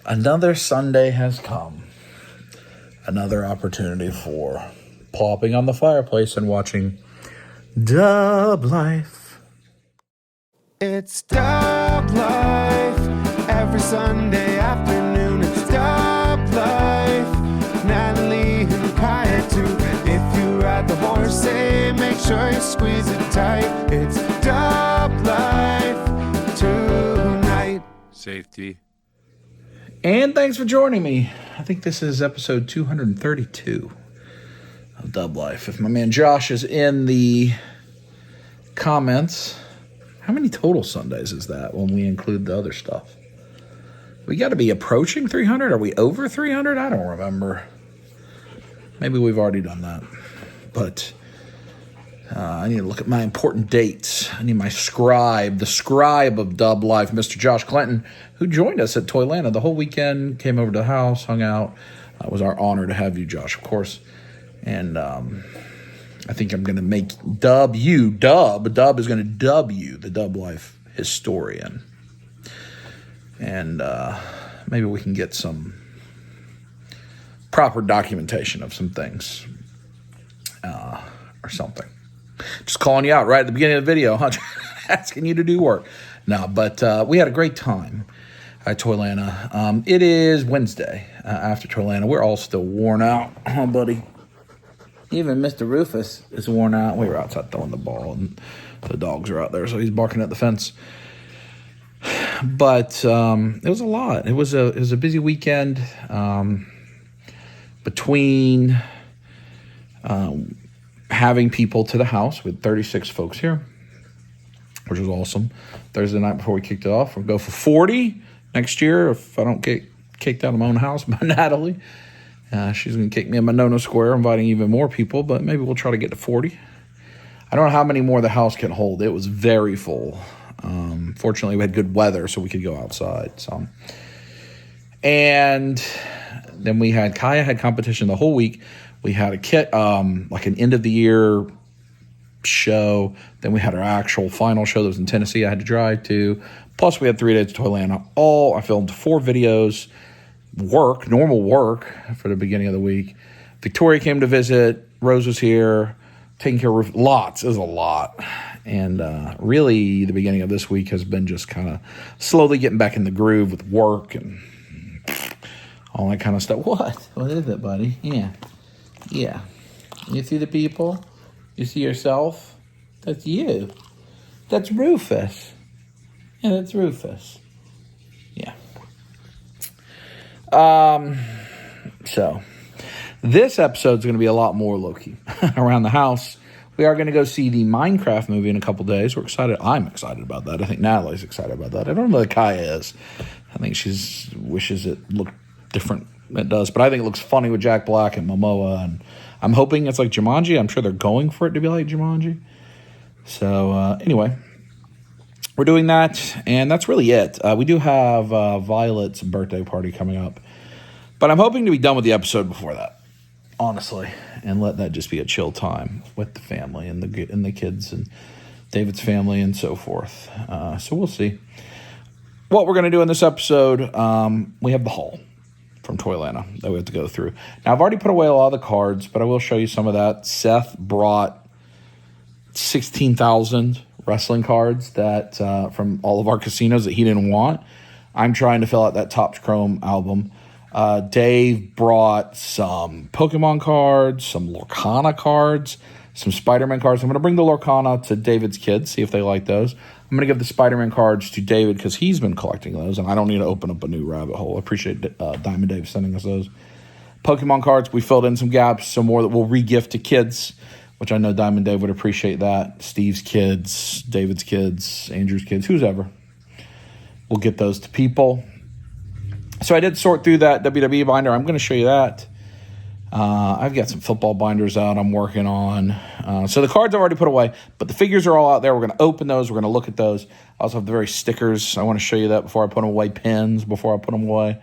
Another Sunday has come. Another opportunity for plopping on the fireplace and watching Dub Life. It's Dub Life. Every Sunday afternoon, it's Dub Life. Natalie and Kaya too. If you ride the horse, say, make sure you squeeze it tight. It's Dub Life tonight. Safety. And thanks for joining me. I think this is episode 232 of Dub Life. If my man Josh is in the comments, how many total Sundays is that when we include the other stuff? We got to be approaching 300. Are we over 300? I don't remember. Maybe we've already done that. But I need to look at my important dates. I need my scribe, the scribe of Dub Life, Mr. Josh Clinton, who joined us at Toylanta the whole weekend, came over to the house, hung out. It was our honor to have you, Josh, of course. And I think I'm going to make Dub is going to dub you the Dub Life historian. And maybe we can get some proper documentation of some things or something. Just calling you out right at the beginning of the video, huh? Asking you to do work. No, but we had a great time at Toylanta. It is Wednesday after Toylanta. We're all still worn out, huh, buddy? Even Mr. Rufus is worn out. We were outside throwing the ball, and the dogs are out there, so he's barking at the fence. But it was a lot. It was a busy weekend between having people to the house with 36 folks here, which was awesome. Thursday night before we kicked it off, we'll go for 40 next year if I don't get kicked out of my own house by Natalie. She's going to kick me in my no-no square, inviting even more people, but maybe we'll try to get to 40. I don't know how many more the house can hold. It was very full. Fortunately, we had good weather, so we could go outside some. And then Kaya had competition the whole week. We had a kit, like an end-of-the-year show. Then we had our actual final show that was in Tennessee I had to drive to. Plus, we had 3 days to Toylanta. I filmed 4 videos, normal work for the beginning of the week. Victoria came to visit. Rose was here, taking care of lots. It was a lot. And really, the beginning of this week has been just kind of slowly getting back in the groove with work and all that kind of stuff. What? What is it, buddy? Yeah. You see the people? You see yourself? That's you. That's Rufus. Yeah, that's Rufus. Yeah. So, this episode is going to be a lot more low-key. Around the house, we are going to go see the Minecraft movie in a couple days. We're excited. I'm excited about that. I think Natalie's excited about that. I don't know that Kaya is. I think she wishes it looked different. It does, but I think it looks funny with Jack Black and Momoa, and I'm hoping it's like Jumanji. I'm sure they're going for it to be like Jumanji. So anyway, we're doing that, and that's really it. We do have Violet's birthday party coming up, but I'm hoping to be done with the episode before that, honestly, and let that just be a chill time with the family and the kids and David's family and so forth. So we'll see what we're going to do in this episode. We have the haul from Toylanta that we have to go through. Now, I've already put away a lot of the cards, but I will show you some of that. Seth brought 16,000 wrestling cards that from all of our casinos that he didn't want. I'm trying to fill out that Topps Chrome album. Dave brought some Pokemon cards, some Lorcana cards, some Spider-Man cards. I'm going to bring the Lorcana to David's kids, see if they like those. I'm going to give the Spider-Man cards to David because he's been collecting those, and I don't need to open up a new rabbit hole. I appreciate Diamond Dave sending us those. Pokemon cards, we filled in some gaps, some more that we'll re-gift to kids, which I know Diamond Dave would appreciate that. Steve's kids, David's kids, Andrew's kids, who's ever. We'll get those to people. So I did sort through that WWE binder. I'm going to show you that. I've got some football binders out I'm working on. So the cards I've already put away, but the figures are all out there. We're going to open those. We're going to look at those. I also have the various stickers. I want to show you that before I put them away. Pins before I put them away.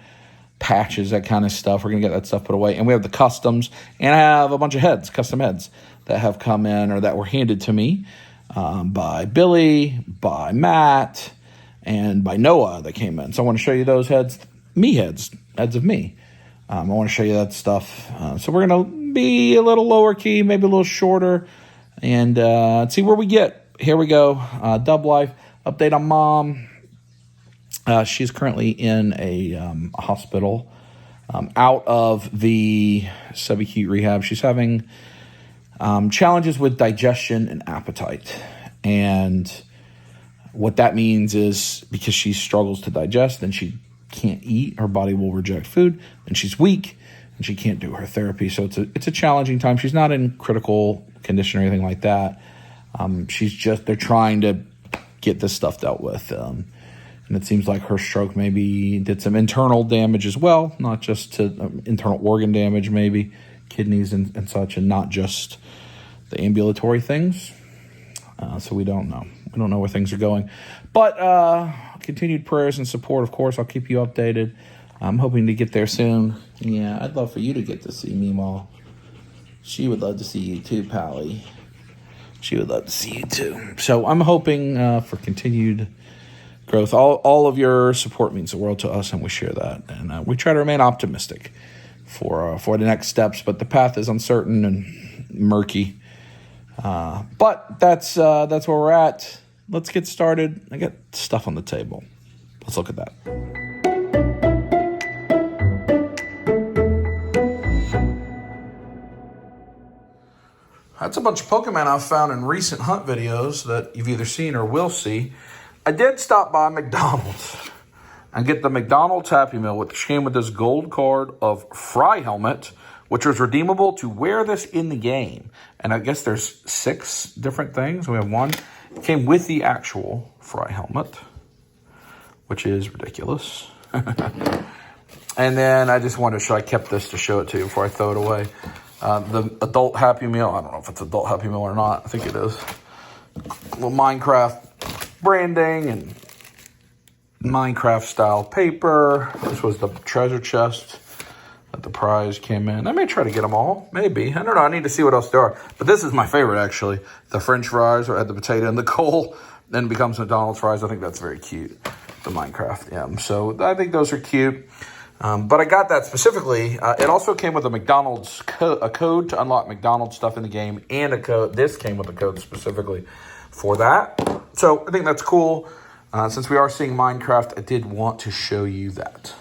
Patches, that kind of stuff. We're going to get that stuff put away. And we have the customs. And I have a bunch of heads, custom heads, that have come in or that were handed to me by Billy, by Matt, and by Noah that came in. So I want to show you those heads. me heads of me. I want to show you that stuff. So we're going to be a little lower key, maybe a little shorter, and see where we get. Here we go. Dub Life. Update on Mom. She's currently in a hospital out of the subacute rehab. She's having challenges with digestion and appetite. And what that means is because she struggles to digest and she can't eat, her body will reject food, and she's weak and she can't do her therapy. So it's a challenging time. She's not in critical condition or anything like that. They're trying to get this stuff dealt with. And it seems like her stroke maybe did some internal damage as well, not just to internal organ damage, maybe kidneys and such, and not just the ambulatory things. So we don't know. We don't know where things are going. But continued prayers and support, of course. I'll keep you updated. I'm hoping to get there soon. Yeah, I'd love for you to get to see Meemaw. She would love to see you too, Pally. She would love to see you too. So I'm hoping for continued growth. All of your support means the world to us, and we share that. And we try to remain optimistic for the next steps. But the path is uncertain and murky. But that's where we're at. Let's get started. I got stuff on the table. Let's look at that. That's a bunch of Pokemon I've found in recent hunt videos that you've either seen or will see. I did stop by McDonald's and get the McDonald's Happy Meal, which came with this gold card of Fry Helmet, which was redeemable to wear this in the game. And I guess there's 6 different things. We have one. It came with the actual Fry Helmet, which is ridiculous. And then I just wanted to show, I kept this to show it to you before I throw it away. The adult Happy Meal. I don't know if it's adult Happy Meal or not. I think it is. Little Minecraft branding and Minecraft style paper. This was the treasure chest that the prize came in. I may try to get them all. Maybe. I don't know. I need to see what else there are. But this is my favorite, actually. The French fries, or add the potato and the coal. Then it becomes McDonald's fries. I think that's very cute. The Minecraft M. So I think those are cute. But I got that specifically. It also came with a McDonald's a code to unlock McDonald's stuff in the game, and a code. This came with a code specifically for that. So I think that's cool. Since we are seeing Minecraft, I did want to show you that.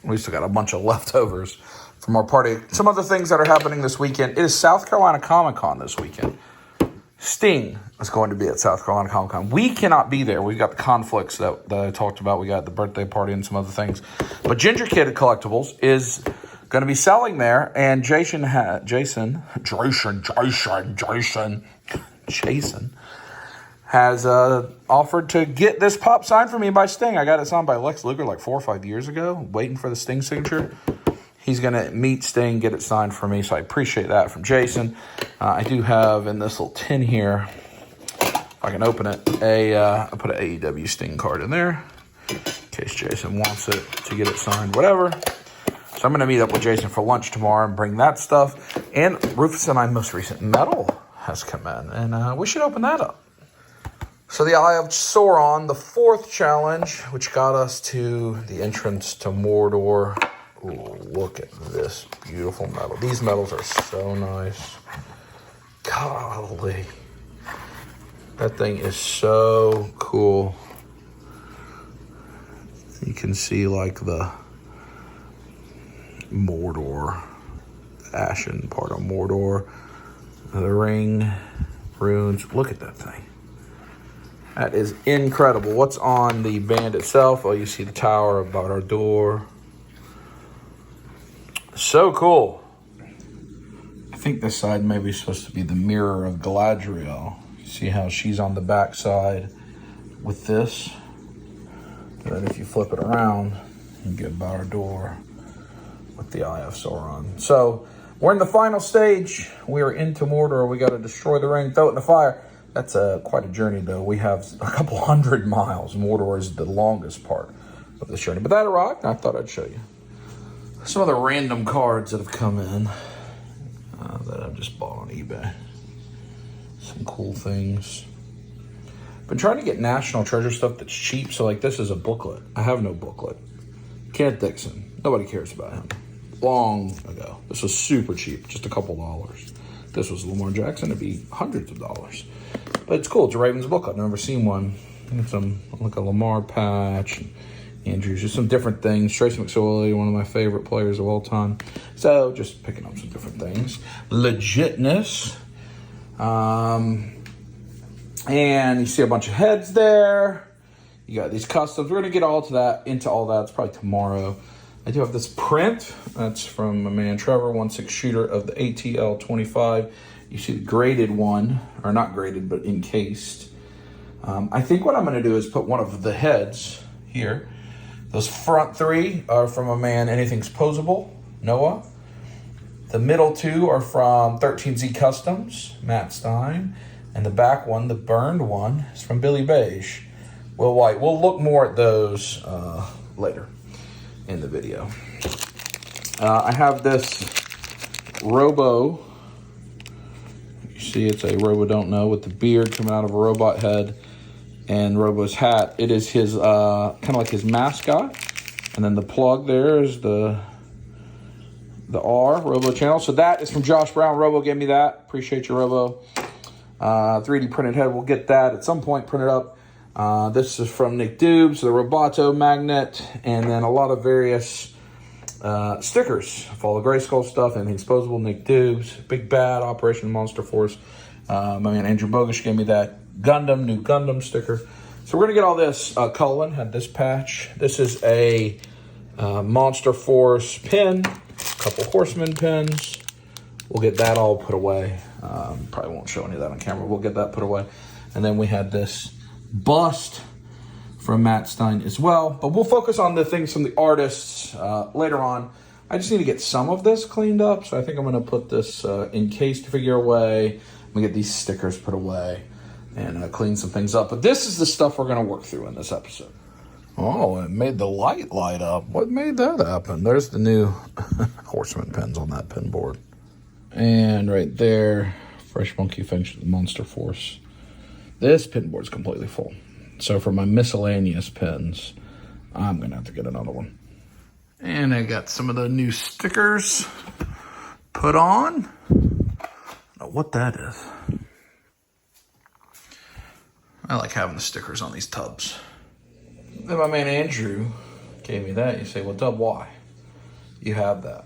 We still got a bunch of leftovers from our party. Some other things that are happening this weekend. It is South Carolina Comic-Con this weekend. Sting is going to be at South Carolina Comic-Con. We cannot be there. We've got the conflicts that I talked about. We got the birthday party and some other things. But Ginger Kid Collectibles is going to be selling there. And Jason has offered to get this pop signed for me by Sting. I got it signed by Lex Luger like 4 or 5 years ago, waiting for the Sting signature. He's going to meet Sting, get it signed for me, so I appreciate that from Jason. I do have in this little tin here, if I can open it, I put an AEW Sting card in there in case Jason wants it to get it signed, whatever. So I'm going to meet up with Jason for lunch tomorrow and bring that stuff. And Rufus and I's most recent medal has come in, and we should open that up. So the Eye of Sauron, the 4th challenge, which got us to the entrance to Mordor. Ooh, look at this beautiful medal. These medals are so nice. Golly. That thing is so cool. You can see like the Mordor, the ashen part of Mordor, the ring, runes. Look at that thing. That is incredible. What's on the band itself? Oh, you see the Tower of Barad-dûr. So cool. I think this side may be supposed to be the mirror of Galadriel. You see how she's on the back side with this? But then if you flip it around, you get Barad-dûr with the Eye of Sauron. So we're in the final stage. We are into Mordor. We got to destroy the ring, throw it in the fire. That's quite a journey, though. We have a couple 100 miles. Mordor is the longest part of this journey. But that arrived, and I thought I'd show you. Some other random cards that have come in that I've just bought on eBay. Some cool things. Been trying to get National Treasure stuff that's cheap. So like this is a booklet. I have no booklet. Kent Dixon. Nobody cares about him. Long ago. This was super cheap, just a couple dollars. This was Lamar Jackson, it'd be hundreds of dollars. But it's cool, it's a Ravens book. I've never seen one. It's some, like a Lamar patch, and Andrews, just some different things. Tracy McSorley, one of my favorite players of all time. So just picking up some different things. Legitness. And you see a bunch of heads there. You got these customs. We're going to get into all that. It's probably tomorrow. I do have this print. That's from my man Trevor, 1/6 shooter of the ATL 25. You see the graded one, or not graded, but encased. I think what I'm going to do is put one of the heads here. Those front three are from a man, Anything's Posable, Noah. The middle two are from 13Z Customs, Matt Stein. And the back one, the burned one, is from Billy Beige, Will White. We'll look more at those later in the video. I have this Robo. You see it's a Robo Don't Know with the beard coming out of a robot head and Robo's hat. It is his, kind of like his mascot. And then the plug there is the R, Robo channel. So that is from Josh Brown. Robo gave me that. Appreciate you, Robo. 3D printed head, we'll get that at some point printed up. This is from Nick Doobs, the Roboto magnet, and then a lot of various stickers. Follow Grayskull stuff, Anything's Posable, Nick Doobs, Big Bad, Operation Monster Force. My man Andrew Bogish gave me that Gundam, new Gundam sticker. So we're gonna get all this. Cullen had this patch. This is a Monster Force pin, a couple Horseman pins. We'll get that all put away. Probably won't show any of that on camera. We'll get that put away. And then we had this bust from Matt Stein as well. But we'll focus on the things from the artists later on. I just need to get some of this cleaned up. So I think I'm going to put this encased figure away. I'm going to get these stickers put away and clean some things up. But this is the stuff we're going to work through in this episode. Oh, it made the light up. What made that happen? There's the new Horseman pins on that pin board. And right there, Fresh Monkey Function, Monster Force. This pin board's completely full. So for my miscellaneous pins, I'm going to have to get another one. And I got some of the new stickers put on. I don't know what that is. I like having the stickers on these tubs. Then my man Andrew gave me that. You say, well, Dub, why? You have that.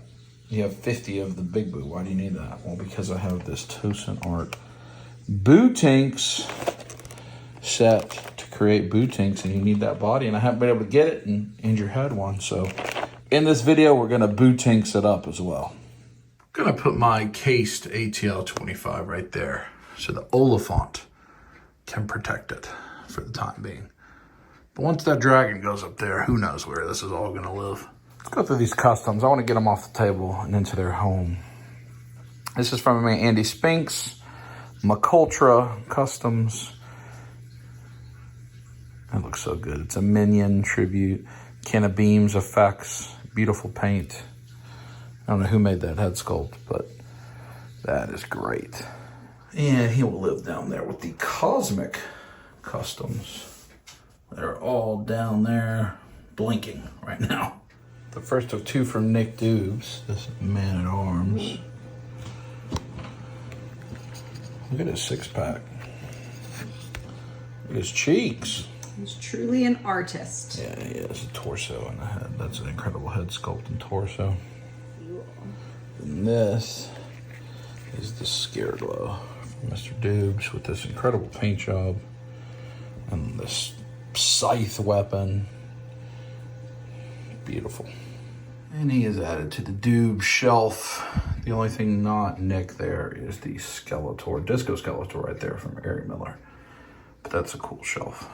You have 50 of the Big Boo. Why do you need that? Well, because I have this Toylanta Art Boo Tinks set to create Boo Tinks, and you need that body, and I haven't been able to get it, and Andrew had one. So in this video, we're going to Boo Tinks it up as well. I'm going to put my cased ATL 25 right there so the Oliphant can protect it for the time being. But once that dragon goes up there, who knows where this is all going to live. Let's go through these customs. I want to get them off the table and into their home. This is from my man Andy Spinks, McUltra Customs. That looks so good. It's a Minion tribute. Can of Beams effects. Beautiful paint. I don't know who made that head sculpt, but that is great. And he will live down there with the Cosmic Customs. They're all down there blinking right now. The first of two from Nick Doobs, this Man-at-Arms. Look at his six-pack. Look at his cheeks. He's truly an artist. Yeah, he has a torso and a head. That's an incredible head sculpt and torso. Cool. And this is the Scareglow from Mr. Doobs with this incredible paint job and this scythe weapon. Beautiful. And he is added to the Doobs shelf. The only thing not Nick there is the Skeletor, Disco Skeletor right there from Ari Miller. But that's a cool shelf.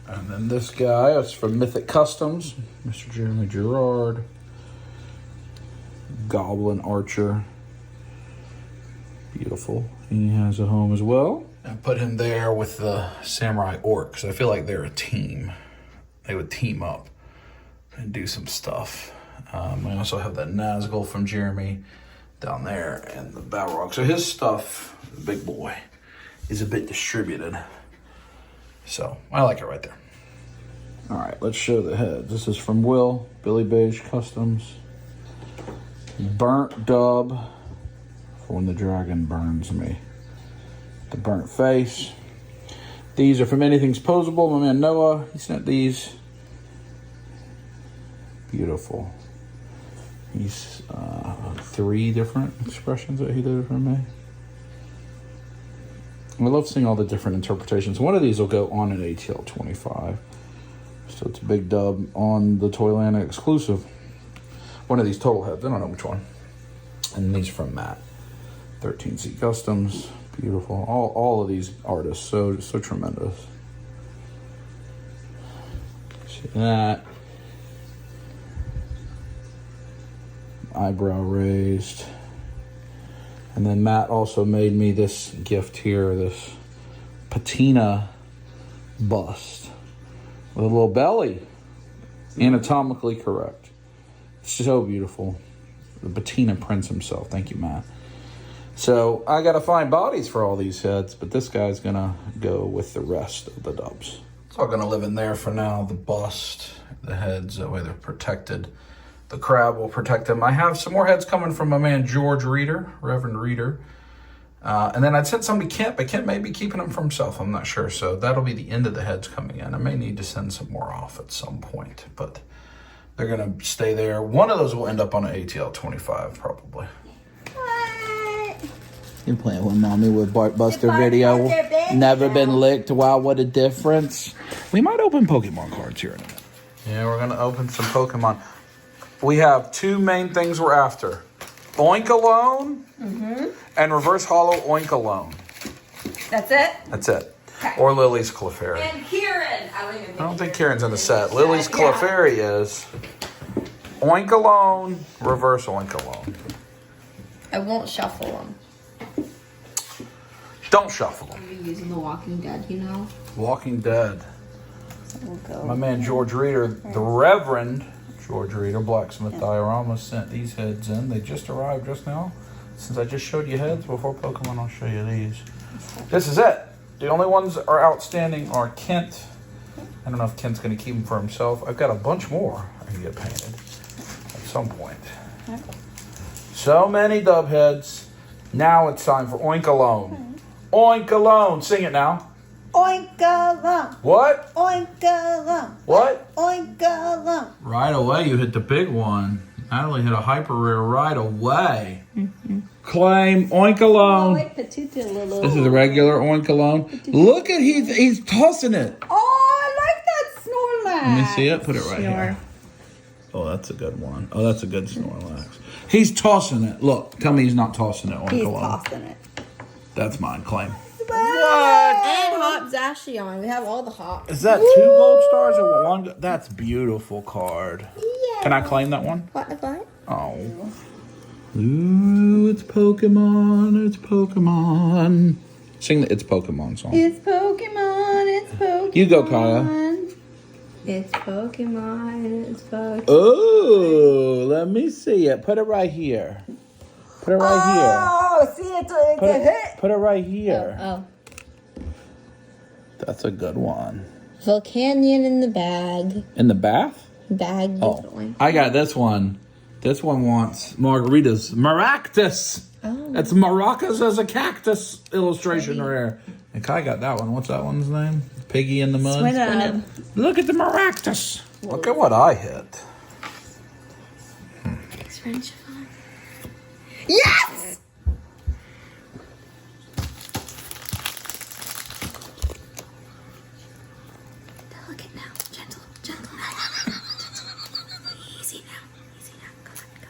And then this guy is from Mythic Customs, Mr. Jeremy Gerard. Goblin Archer. Beautiful. He has a home as well. I put him there with the Samurai Orcs. I feel like they're a team. They would team up and do some stuff. I also have that Nazgul from Jeremy down there and the Balrog. So his stuff, the big boy, is a bit distributed. So I like it right there. All right, let's show the heads. This is from Will, Billy Beige Customs. Burnt dub for when the dragon burns me. The burnt face. These are from Anything's Posable. My man Noah, he sent these. Beautiful. He's 3 different expressions that he did for me. I love seeing all the different interpretations. One of these will go on an ATL 25. So it's a big dub on the Toylanta exclusive. One of these total heads. I don't know which one. And these from Matt. 13C Customs. Beautiful. All of these artists. So tremendous. See that. Eyebrow raised. And then Matt also made me this gift here, this patina bust with a little belly, anatomically correct. It's so beautiful. The patina prince himself. Thank you, Matt. So I gotta find bodies for all these heads, but this guy's gonna go with the rest of the dubs. It's all gonna live in there for now. The bust, the heads, that way they're protected. The crab will protect them. I have some more heads coming from my man George Reader, Reverend Reader. And then I'd sent some to Kent, but Kent may be keeping them for himself. I'm not sure. So that'll be the end of the heads coming in. I may need to send some more off at some point, but they're going to stay there. One of those will end up on an ATL 25, probably. What? You're playing with mommy with Bart Buster video. Never been licked. Wow, what a difference. We might open Pokemon cards here in a minute. Yeah, we're going to open some Pokemon. We have 2 main things we're after. Oink-a-Lone and Reverse Hollow Oink-a-Lone. That's it? That's it. Okay. Or Lily's Clefairy. And Kieran. I don't think Kieran's in the set. Lily's Clefairy is. Oink-a-Lone, Reverse Oink-a-Lone. I won't shuffle them. Don't shuffle them. I'm using The Walking Dead, you know? Walking Dead. So we'll go. My man George Reader, the Reverend George Reader, Blacksmith Diorama, sent these heads in. They just arrived just now. Since I just showed you heads before Pokemon, I'll show you these. This is it. The only ones that are outstanding are Kent. I don't know if Kent's going to keep them for himself. I've got a bunch more I can get painted at some point. So many dub heads. Now it's time for Oink-a-Lone. Oink-a-Lone. Sing it now. Oink-a-lone. What? Oink-a-lone. What? Oink-a-lone. Right away, you hit the big one. Natalie hit a hyper rare right away. Claim Oink-a-Lone. This is a regular Oink-a-Lone. Look at he's tossing it. Oh, I like that Snorlax. Let me see it. Put it right here. Oh, that's a good one. Oh, that's a good Snorlax. He's tossing it. Look, tell me he's not tossing it. He's Oink-a-Lone. tossing it. That's mine. Claim. What? And Hop Zacian. We have all the hops. Is that 2 gold stars or 1? That's beautiful card. Yeah. Can I claim that one? What? Oh. Ooh, it's Pokemon. It's Pokemon. Sing the It's Pokemon song. It's Pokemon. It's Pokemon. You go, Kaya. It's Pokemon. It's Pokemon. Oh, let me see it. Put it right here. Put it right here. Oh, see it. Put it right here. Oh. That's a good one. Volcanion in the bag. In the bath? Bag. Oh, I got this one. This one wants margaritas. Maractus. Oh. It's maracas as a cactus illustration rare. And Kai got that one. What's that one's name? Piggy in the mud? Swinub. Look at the maractus. Look at what I hit. It's French fun. Yes! Delicate now. Gentle. Easy now. Go.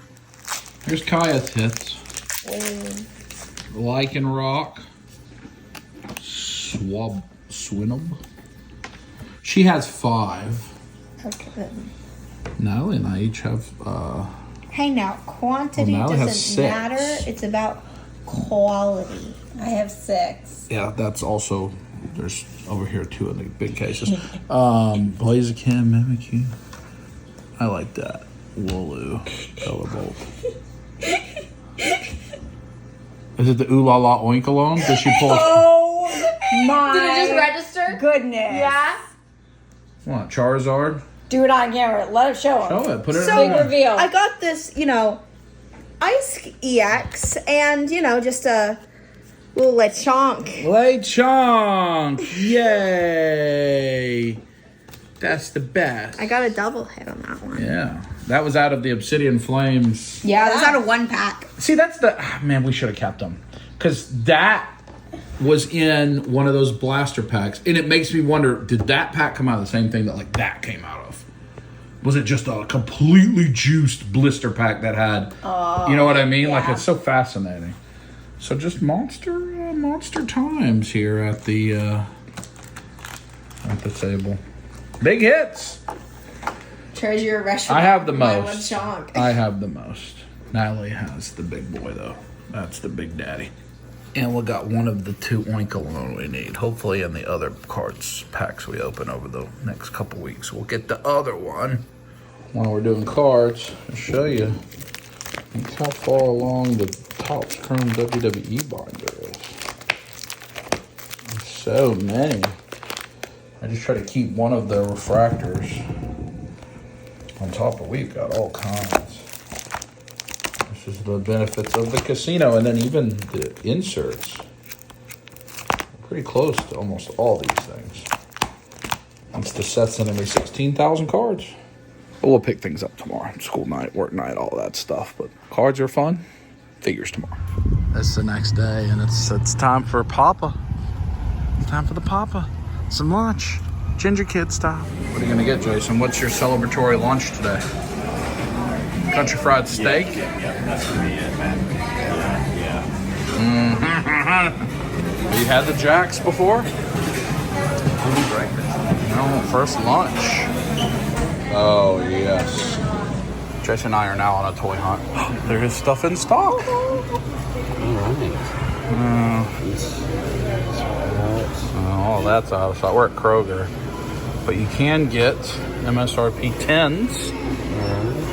Here's Kaya's hits. Lichen Rock. Swinub. She has 5. Okay. Natalie and I each have Hey now, quantity Well, now it has doesn't 6. matter. It's about quality. I have 6. yeah, that's also there's over here 2 in the big cases. Blaziken, Mimikyu. I like that. Wooloo. Colorbolt. Is it the Ooh La La Oink-a-Lone? Does she pull Oh my Did it just register? goodness. Yeah. What, Charizard? Do it on camera. Let it show him. Show it. Put it Big on. reveal. I got this, Ice EX and, just a little Lechonk. Lechonk! Yay! That's the best. I got a double hit on that one. Yeah. That was out of the Obsidian Flames. Yeah, that's out of 1 pack. See, that's the... man, we should have kept them. Because that was in one of those blaster packs. And it makes me wonder, did that pack come out of the same thing that, that came out of? Was it just a completely juiced blister pack that had... you know what I mean? Yeah. It's so fascinating. So just monster times here at the table. Big hits. Treasure restaurant. I have the My most. Lechonk. I have the most. Natalie has the big boy, though. That's the big daddy. And we got one of the 2 Oink-A-Lone we need. Hopefully in the other cards packs we open over the next couple weeks, we'll get the other one. While we're doing cards, I'll show you how far along the Topps Chrome WWE binder is. There's so many. I just try to keep one of the refractors on top of. We've got all kinds. This is the benefits of the casino, and then even the inserts. Pretty close to almost all these things. Once the set's in, there's 16,000 cards. But we'll pick things up tomorrow. School night, work night, all that stuff. But cards are fun. Figures tomorrow. It's the next day, and it's time for Papa. It's time for the Papa. Some lunch. Ginger kid style. What are you gonna get, Jason? What's your celebratory lunch today? Country fried steak? Yeah, that's gonna be it, man. Have you had the Jacks before? No, first lunch. Oh, yes. Jason and I are now on a toy hunt. There is stuff in stock. Oh, that's out of stock. We're at Kroger. But you can get MSRP 10s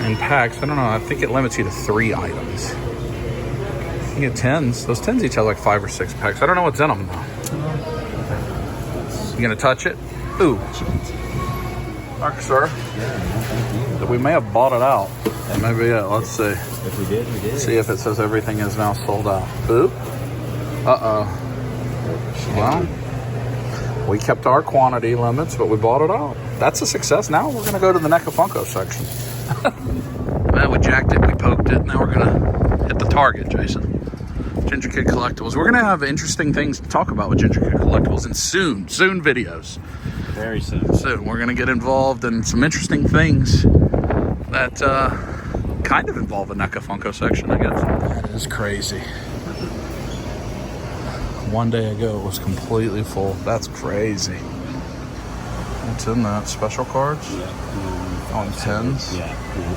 in packs. I don't know. I think it limits you to 3 items. You get 10s. Those 10s each have like 5 or 6 packs. I don't know what's in them, though. You gonna touch it? Ooh. Thank you, sir. We may have bought it out. Maybe, yeah. Let's see. If we did, we did. See if it says everything is now sold out. Oop. Uh-oh. Well, we kept our quantity limits, but we bought it out. That's a success. Now we're going to go to the NECA Funko section. Well, we jacked it, we poked it. Now we're going to hit the target, Jason. Ginger Kid Collectibles. We're going to have interesting things to talk about with Ginger Kid Collectibles in soon videos. Very soon. Soon. We're going to get involved in some interesting things that kind of involve the NECA Funko section, I guess. That is crazy. One day ago, it was completely full. That's crazy. What's in that? Special cards? Yeah. On 10s? Yeah.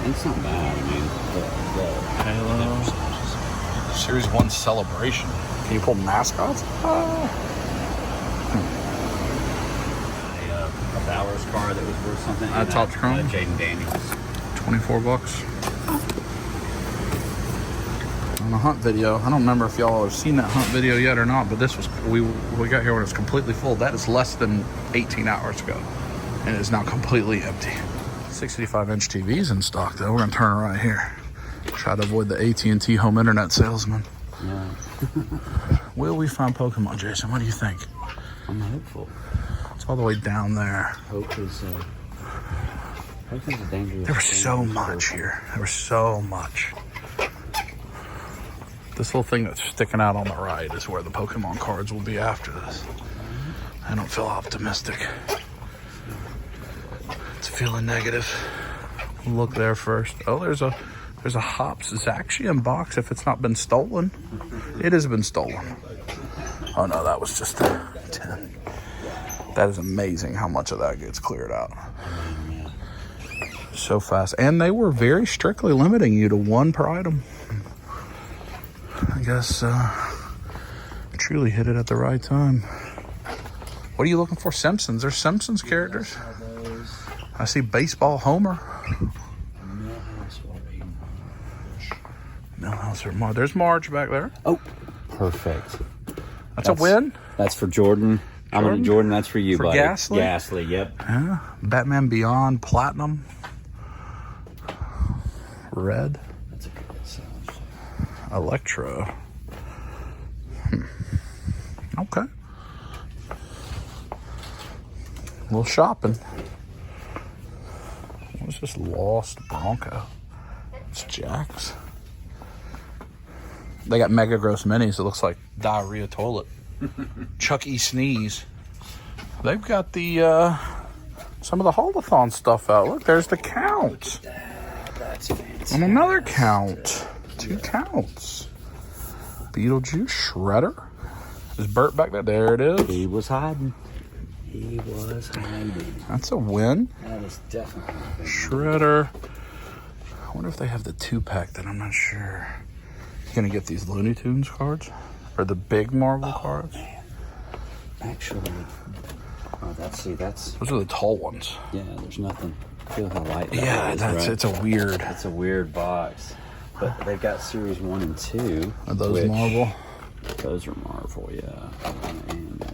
It's not bad. I mean, the Halo. Series 1 Celebration. Can you pull mascots? a Bowers card that was worth something. Topps Chrome? Jaden Daniels. $24. On a hunt video. I don't remember if y'all have seen that hunt video yet or not, but this was we got here when it was completely full. That is less than 18 hours ago, and it is now completely empty. 65-inch TVs in stock, though. We're gonna turn it right here. Try to avoid the AT&T home internet salesman. Yeah. Will we find Pokemon, Jason? What do you think? I'm hopeful. It's all the way down there. Hope is a dangerous. There was so much here. There was so much. This little thing that's sticking out on the right is where the Pokemon cards will be after this. I don't feel optimistic. It's feeling negative. Look there first. Oh, there's a Hops Zaxian box if it's not been stolen. It has been stolen. Oh no, that was just a 10. That is amazing how much of that gets cleared out. So fast. And they were very strictly limiting you to 1 per item. I guess truly hit it at the right time. What are you looking for? Simpsons. There's Simpsons characters. I see Baseball Homer. Millhouse or Marge. There's Marge back there. Oh, perfect. That's a win. That's for Jordan. I'm on a Jordan. That's for you, For buddy. Gasly? Gasly, yep. Yeah. Batman Beyond Platinum. Red. That's a good sound. Electro. Okay. A little shopping. What's this Lost Bronco? It's Jack's. They got Mega Gross Minis. It looks like diarrhea toilet. Chuck E. Sneeze. They've got the some of the Haulathon stuff out. Look, there's the count. That's fancy. And another count. 2 counts. Beetlejuice Shredder. Is Bert back there? There it is. He was hiding. He was hiding. That's a win. That is definitely a win. Shredder. I wonder if they have the 2-pack that I'm not sure. You gonna get these Looney Tunes cards? Or the big Marvel cards? Man. Actually, that's Those are the tall ones. yeah. There's nothing. Feel how light that Yeah, is, that's right? it's a weird. It's a weird box, but they've got series 1 and 2. Are those which- Marvel? Those are Marvel, yeah. And,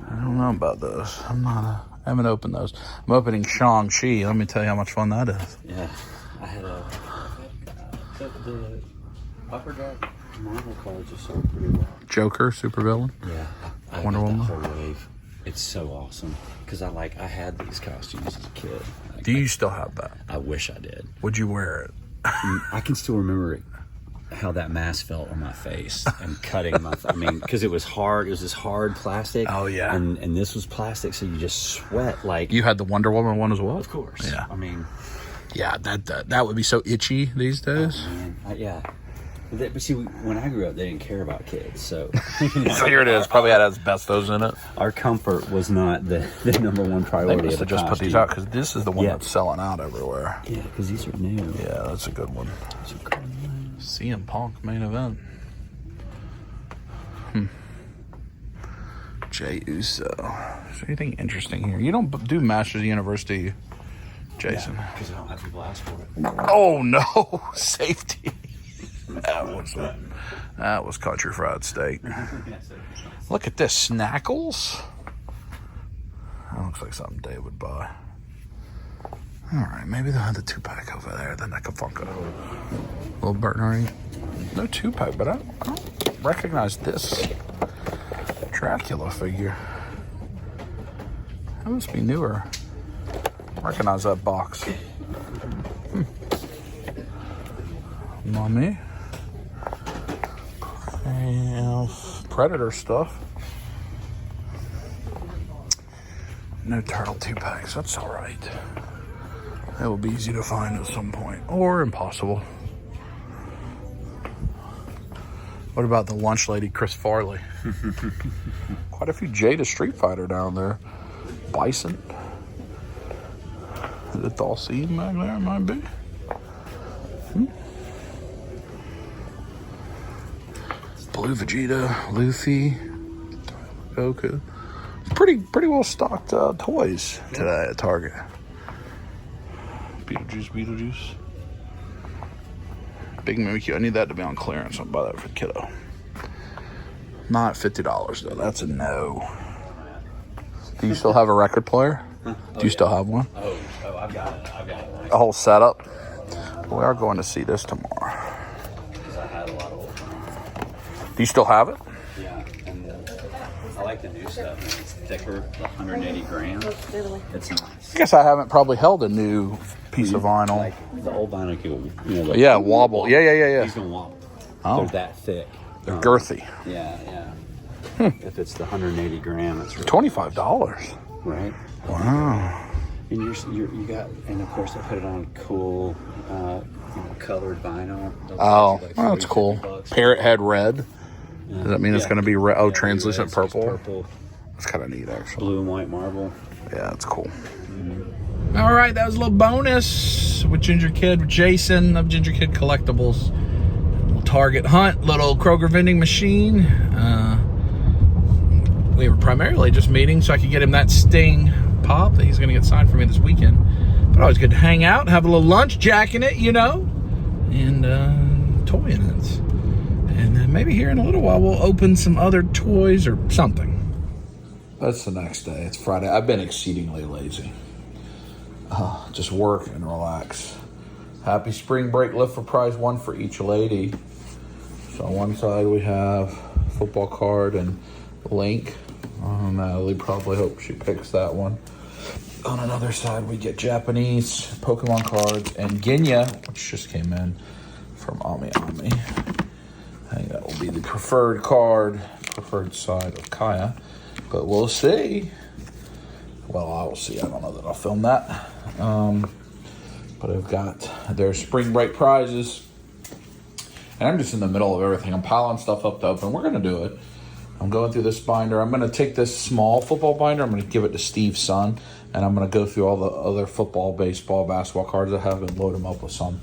I don't know about those. I haven't opened those. I'm opening Shang-Chi. Let me tell you how much fun that is. yeah, I had the upper deck Marvel cards are sold pretty well. Joker, supervillain. Yeah, I Wonder got that Woman. whole wave. It's so awesome because I had these costumes as a kid. Do you still have that? I wish I did. Would you wear it? I can still remember it, how that mask felt on my face and cutting my. I mean, because it was hard. It was this hard plastic. Oh, yeah. And this was plastic, so you just sweat like. You had the Wonder Woman one as well? Of course. Yeah. I mean, Yeah, that would be so itchy these days. man, yeah. But see, when I grew up, they didn't care about kids, so. So here it is. Probably had asbestos in it. Our comfort was not the number one They priority. must of have the just put these costume. out because this is the one Yeah. that's selling out everywhere. Yeah, because these are new. Yeah, that's a good one. CM Punk main event. Jay Uso. Is there anything interesting here? You don't do Masters of the Universe, do you, Jason? Because I don't have people ask for it. Oh no, safety. That was country fried steak. Look at this, Snackles. That looks like something Dave would buy. All right, maybe they'll have the 2-pack over there. Then I can Funko. Little Bernard. No 2-pack, but I don't recognize this Dracula figure. That must be newer. Recognize that box. Mommy. Predator stuff. No turtle 2-packs. That's all right. That will be easy to find at some point, or impossible. What about the lunch lady, Chris Farley? Quite a few Jada Street Fighter down there. Bison. Is it Dalcine back there? It might be. Blue Vegeta, Luffy, Goku. Pretty well stocked toys today at Target. Beetlejuice. Big Mimikyu. I need that to be on clearance. I'll buy that for the kiddo. Not $50 though. That's a no. Do you still have a record player? Do you still have one? Oh, I've got it. A whole setup? We are going to see this tomorrow. Because I had a lot of old. Do you still have it? Yeah, and I like the new stuff. It's thicker, 180 grams. It's nice. I guess I haven't probably held a new piece of vinyl. Like the old vinyl, like, Yeah, wobble. Yeah. These don't wobble. Oh. They're that thick. They're girthy. Yeah. If it's the 180 gram, it's really $25. right. Wow. And you got, and of course I put it on cool, colored vinyl. They'll Oh, cost you like well, that's 40, cool. $50. Parrot head red. Does that mean it's Yeah. going to be red? Oh, Yeah, translucent red, so it's purple. purple, That's kind of neat, actually. blue and white marble. Yeah, that's cool. All right, that was a little bonus with Ginger Kid, with Jason of Ginger Kid Collectibles. Little Target hunt, little Kroger vending machine. We were primarily just meeting so I could get him that Sting pop that he's going to get signed for me this weekend. But always good to hang out, have a little lunch, jacking it, and toying it. And then maybe here in a little while we'll open some other toys or something. That's the next day. It's Friday. I've been exceedingly lazy. Just work and relax. Happy spring break lift for prize, one for each lady. So on one side we have football card and link. Natalie probably hopes she picks that one. On another side we get Japanese Pokemon cards and Genya, which just came in from Ami Ami. I think that will be the preferred side of Kaya. But we'll see. Well, I will see. I don't know that I'll film that. But I've got their spring break prizes. And I'm just in the middle of everything. I'm piling stuff up to open. We're going to do it. I'm going through this binder. I'm going to take this small football binder. I'm going to give it to Steve's son. And I'm going to go through all the other football, baseball, basketball cards I have and load them up with some.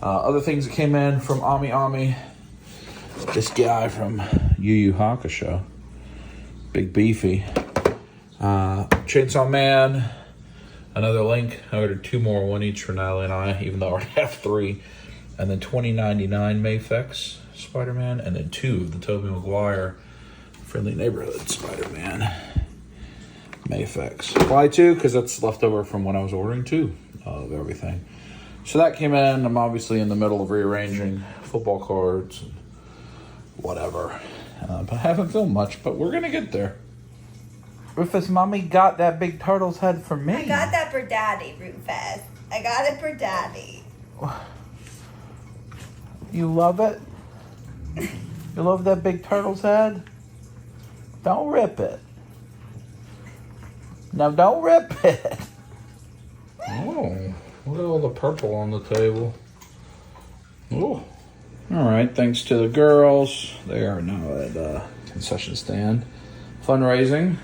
Other things that came in from Ami Ami. This guy from Yu Yu Hakusho. Big beefy. Chainsaw Man. Another link. I ordered 2 more, 1 each for Natalie and I, even though I already have 3. And then 2099 Mayfex Spider-Man. And then 2 of the Tobey Maguire Friendly Neighborhood Spider-Man Mayfex. Why 2? Because that's left over from when I was ordering 2 of everything. So that came in. I'm obviously in the middle of rearranging football cards and whatever. But I haven't filmed much, but we're going to get there. Rufus, Mommy got that big turtle's head for me. I got that for Daddy, Rufus. I got it for Daddy. You love it? You love that big turtle's head? Don't rip it. Now don't rip it. Oh, look at all the purple on the table. Oh. All right, thanks to the girls. They are now at concession stand fundraising.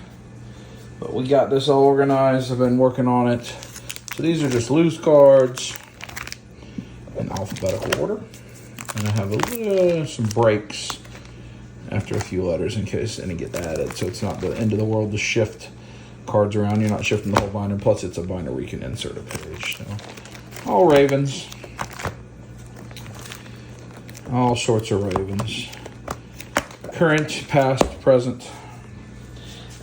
But we got this all organized. I've been working on it. So these are just loose cards in alphabetical order. And I have some breaks after a few letters in case any get added. So it's not the end of the world to shift cards around. You're not shifting the whole binder. Plus it's a binder where you can insert a page. So all Ravens. All sorts of Ravens. Current, past, present.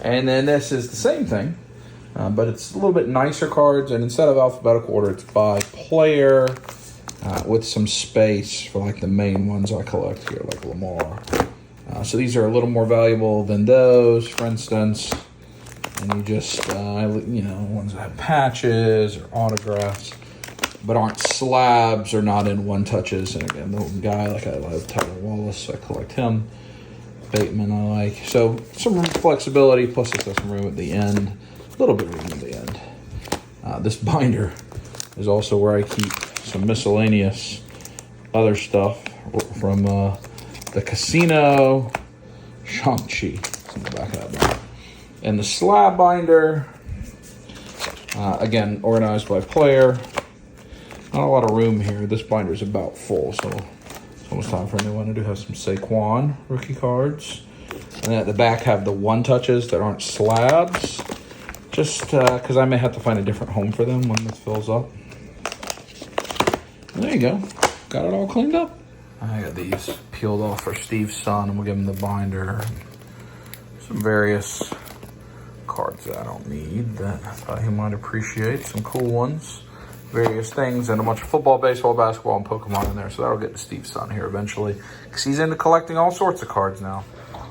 And then this is the same thing, but it's a little bit nicer cards. And instead of alphabetical order, it's by player with some space for like the main ones I collect here, like Lamar. So these are a little more valuable than those, for instance. And you just, ones that have patches or autographs, but aren't slabs or not in one touches. And again, the guy, like I love Tyler Wallace, I collect him. Bateman I like. So some flexibility, plus it's got some room at the end. A little bit of room at the end. This binder is also where I keep some miscellaneous other stuff from the casino. Shang-Chi. It's in the back of that binder. And the slab binder, again, organized by player. Not a lot of room here. This binder is about full, so it's almost time for a new one. I do have some Saquon rookie cards. And then at the back have the one touches that aren't slabs. Just because I may have to find a different home for them when this fills up. And there you go. Got it all cleaned up. I got these peeled off for Steve's son, and we'll give him the binder. Some various cards that I don't need that I thought he might appreciate. Some cool ones. Various things, and a bunch of football, baseball, basketball, and Pokemon in there. So that'll get to Steve's son here eventually, because he's into collecting all sorts of cards now.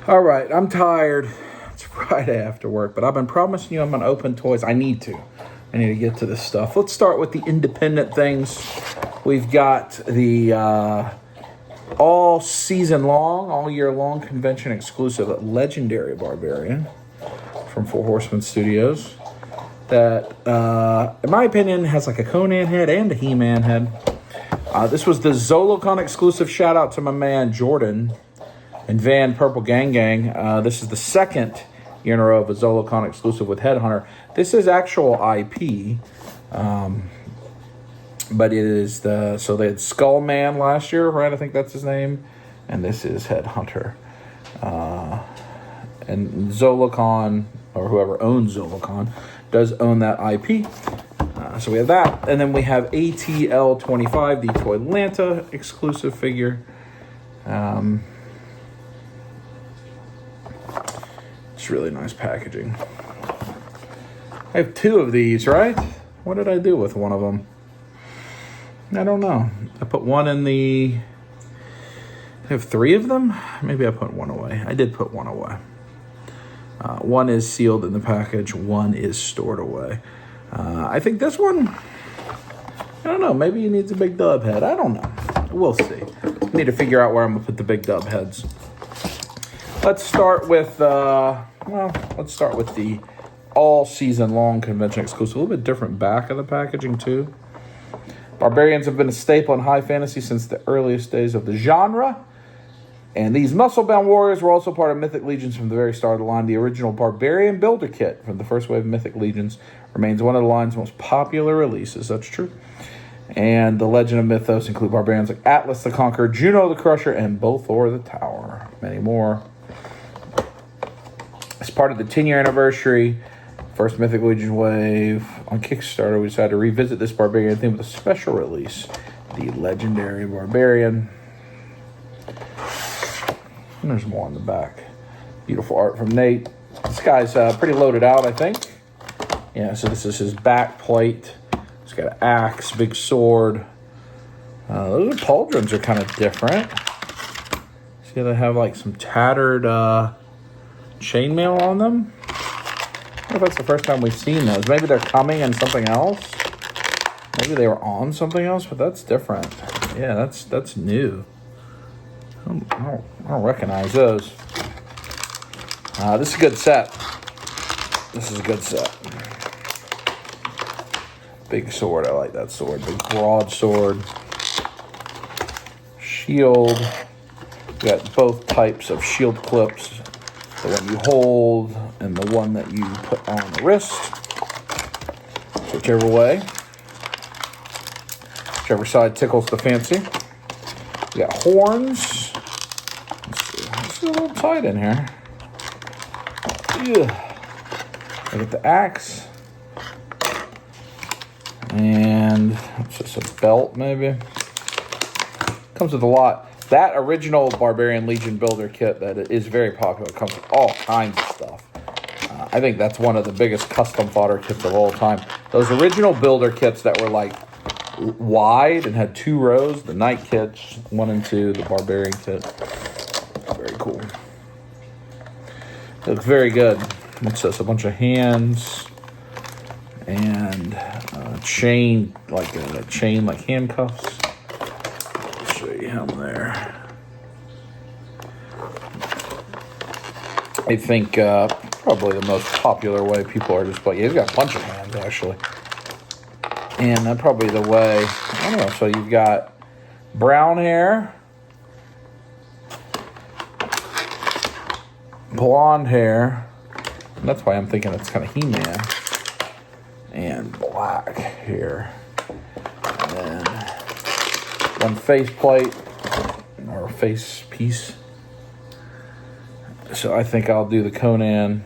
All right, I'm tired. It's Friday after work, but I've been promising you I'm going to open toys. I need to get to this stuff. Let's start with the independent things. We've got the all season long, all year long convention exclusive Legendary Barbarian from Four Horsemen Studios. That, in my opinion, has like a Conan head and a He-Man head. This was the Zolocon exclusive. Shout out to my man Jordan and Van Purple Gang Gang. This is the second year in a row of a Zolocon exclusive with Headhunter. This is actual IP, but it is so they had Skullman last year, right? I think that's his name, and this is Headhunter. And Zolocon, or whoever owns Zolocon, does own that IP. So we have that. And then we have ATL 25, the Toylanta exclusive It's really nice packaging. I have 2 of these, right? What did I do with one of them? I don't know. I put one in the... I have 3 of them? Maybe I put one away. I did put one away. One is sealed in the package. One is stored away. I think this one... I don't know. Maybe he needs a big dub head. I don't know. We'll see. I need to figure out where I'm going to put the big dub heads. Let's start with... let's start with the all season long convention exclusive. A little bit different back of the packaging too. Barbarians have been a staple in high fantasy since the earliest days of the genre. And these muscle-bound warriors were also part of Mythic Legions from the very start of the line. The original Barbarian Builder Kit from the first wave of Mythic Legions remains one of the line's most popular releases. That's true. And the Legend of Mythos include barbarians like Atlas the Conqueror, Juno the Crusher, and Bothor the Tower. Many more. As part of the 10-year anniversary, first Mythic Legion wave on Kickstarter, we decided to revisit this barbarian theme with a special release, the Legendary Barbarian. And there's more on the back. Beautiful art from Nate. This guy's pretty loaded out, I think. Yeah, so this is his back plate. He's got an axe, big sword. Those pauldrons are kind of different. See how they have like some tattered chainmail on them? I don't know if that's the first time we've seen those. Maybe they're coming in something else. Maybe they were on something else, but that's different. Yeah, that's new. I don't recognize those. This is a good set. This is a good set. Big sword. I like that sword. Big broadsword. Shield. You got both types of shield clips. The one you hold and the one that you put on the wrist. Whichever way. Whichever side tickles the fancy. You got horns. It's a little tight in here. Yeah. I get the axe. And it's just a belt, maybe. Comes with a lot. That original Barbarian Legion Builder Kit that is very popular. It comes with all kinds of stuff. I think that's one of the biggest custom fodder kits of all time. Those original builder kits that were like wide and had 2 rows. The Knight kits, 1 and 2. The Barbarian kit. Very cool. It looks very good. What's this? A bunch of hands and a chain, like a chain, like handcuffs. Let's show you him there. I think probably the most popular way people are displaying. Yeah, he's got a bunch of hands actually, and probably the way. I don't know. So you've got brown hair, blonde hair, and that's why I'm thinking it's kind of He-Man, and black hair, and then one face plate or face piece. So I think I'll do the Conan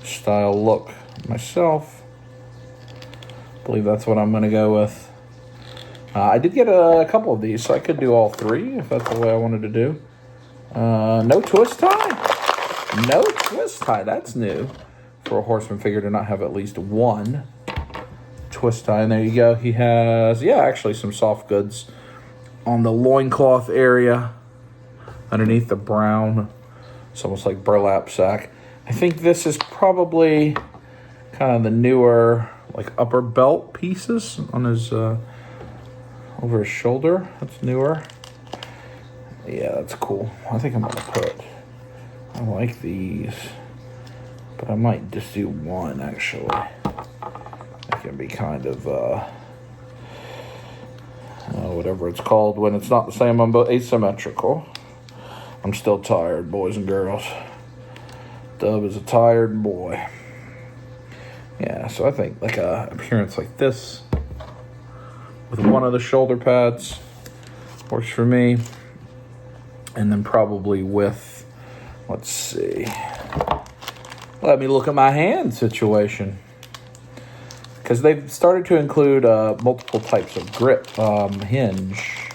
style look myself. I believe that's what I'm going to go with. I did get a couple of these, so I could do all 3 if that's the way I wanted to do. No twist tie. No twist tie. That's new for a horseman figure to not have at least 1 twist tie. And there you go. He has, actually some soft goods on the loincloth area underneath the brown. It's almost like burlap sack. I think this is probably kind of the newer, like upper belt pieces on his, over his shoulder. That's newer. Yeah, that's cool. I think I'm gonna I like these, but I might just do 1 actually. It can be kind of, whatever it's called when it's not the same, but asymmetrical. I'm still tired, boys and girls. Dub is a tired boy. Yeah, so I think like a appearance like this with 1 of the shoulder pads works for me. And then probably with, let's see. Let me look at my hand situation. Because they've started to include multiple types of grip hinge.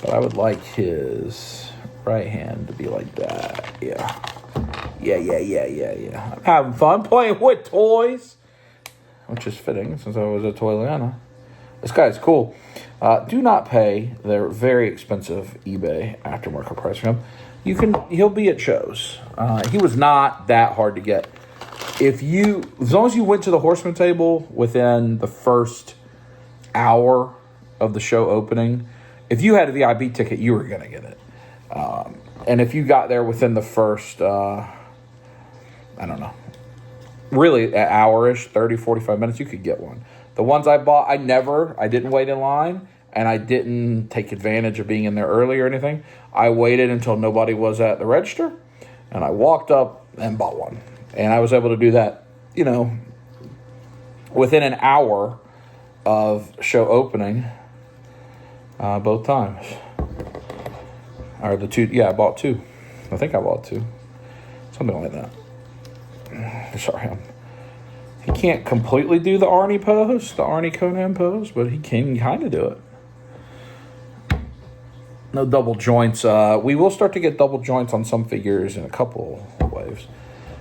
But I would like his right hand to be like that. Yeah. Yeah. I'm having fun playing with toys, which is fitting since I was at Toylanta. This guy's cool. Do not pay their very expensive eBay aftermarket price for him. He'll be at shows. He was not that hard to get. As long as you went to the Horseman table within the first hour of the show opening, if you had a VIP ticket, you were gonna get it. And if you got there within the first, I don't know, really an hour-ish, 30, 45 minutes, you could get one. The ones I bought, I didn't wait in line, and I didn't take advantage of being in there early or anything. I waited until nobody was at the register, and I walked up and bought one. And I was able to do that, within an hour of show opening, both times. Or the two, I bought two. I think I bought two. Something like that. Sorry, he can't completely do the Arnie pose, the Arnie Conan pose, but he can kind of do it. No double joints. We will start to get double joints on some figures in a couple of waves.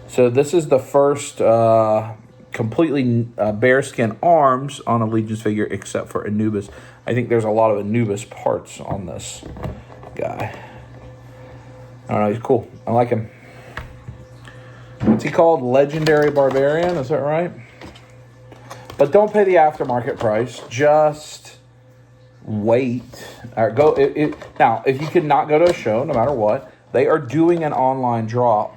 So this is the first completely bearskin arms on a Legion's figure, except for Anubis. I think there's a lot of Anubis parts on this guy. I don't know, he's cool. I like him. What's he called? Legendary Barbarian, is that right? But don't pay the aftermarket price. Just wait. Or go. Now, if you could not go to a show, no matter what, they are doing an online drop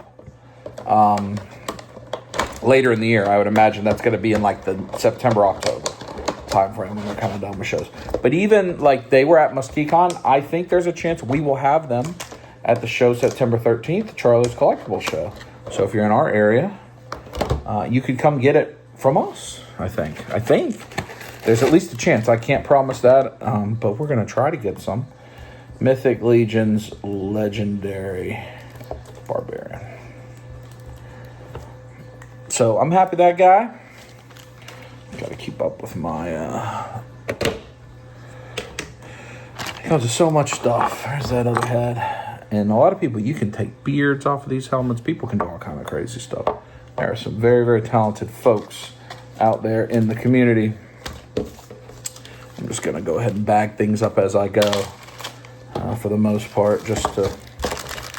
later in the year. I would imagine that's going to be in like the September, October time frame when they're kind of done with shows. But even like they were at MuskieCon, I think there's a chance we will have them at the show September 13th, Charlie's Collectibles Show. So if you're in our area, you could come get it from us, I think. There's at least a chance. I can't promise that, but we're going to try to get some. Mythic Legions Legendary Barbarian. So I'm happy that guy. Got to keep up with my... there's so much stuff. There's that other head. And a lot of people, you can take beards off of these helmets. People can do all kind of crazy stuff. There are some very, very talented folks out there in the community. I'm just going to go ahead and bag things up as I go for the most part, just to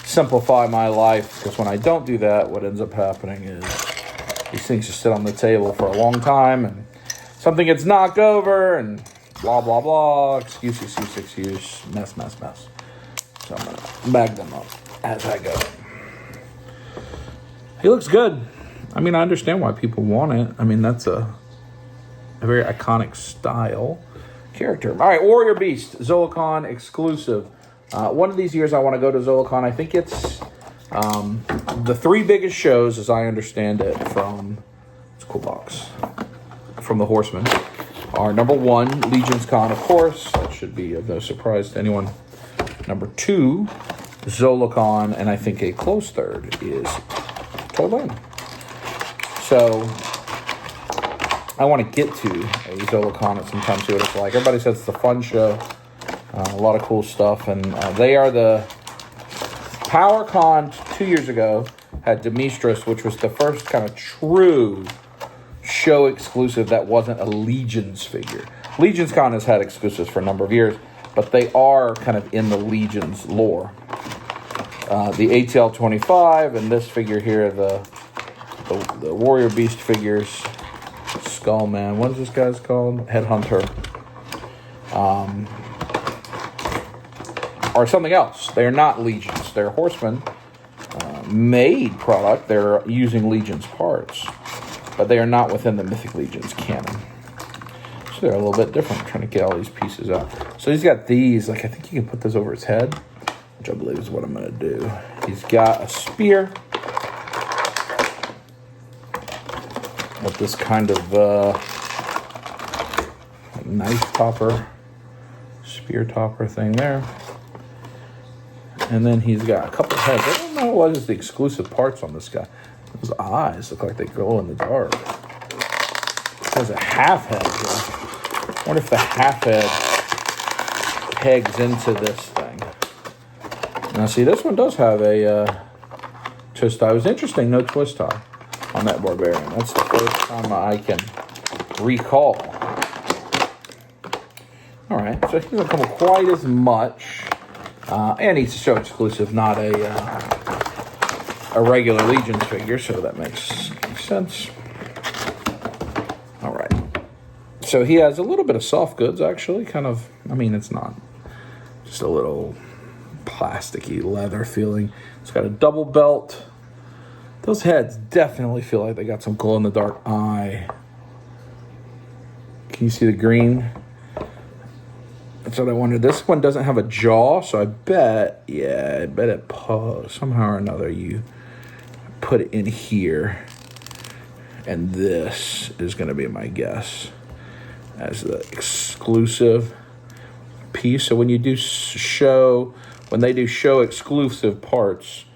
simplify my life. Because when I don't do that, what ends up happening is these things just sit on the table for a long time and something gets knocked over and blah, blah, blah. Excuse, mess. So I'm going to bag them up as I go. He looks good. I mean, I understand why people want it. I mean, that's a very iconic style character. All right, Warrior Beast, Zolicon exclusive. One of these years I want to go to Zolicon. I think it's the three biggest shows, as I understand it, from... It's a cool box. From the Horsemen are number one, Legion's Con, of course. That should be of no surprise to anyone. Number two, Zolicon, and I think a close third is Toylanta. So I want to get to a Zolicon at some time, see what it's like. Everybody says it's a fun show, a lot of cool stuff, and they are the PowerCon 2 years ago had Demistris, which was the first kind of true show exclusive that wasn't a Legion's figure. Legion's Con has had exclusives for a number of years, but they are kind of in the Legion's lore. The ATL 25 and this figure here, the Warrior Beast figures, Skullman, what is this guy's called? Headhunter. Or something else. They're not Legions. They're Horsemen made product. They're using Legion's parts, but they are not within the Mythic Legions canon. So they're a little bit different. I'm trying to get all these pieces out. So he's got these, like I think you can put this over his head, which I believe is what I'm going to do. He's got a spear with this kind of knife topper, spear topper thing there. And then he's got a couple heads. I don't know what is the exclusive parts on this guy. His eyes look like they glow in the dark. He has a half head here. I wonder if the half head pegs into this thing. Now see, this one does have a twist tie. It was interesting, no twist tie on that Barbarian. That's the first time I can recall. All right, so he doesn't come with quite as much. And he's a show exclusive, not a regular Legions figure, so that makes sense. All right. So he has a little bit of soft goods, actually. Kind of, I mean, it's not just a little plasticky leather feeling. It's got a double belt. Those heads definitely feel like they got some glow-in-the-dark eye. Can you see the green? That's what I wondered. This one doesn't have a jaw, so I bet it somehow or another you put it in here. And this is going to be my guess as the exclusive piece. So when you do when they do show exclusive parts,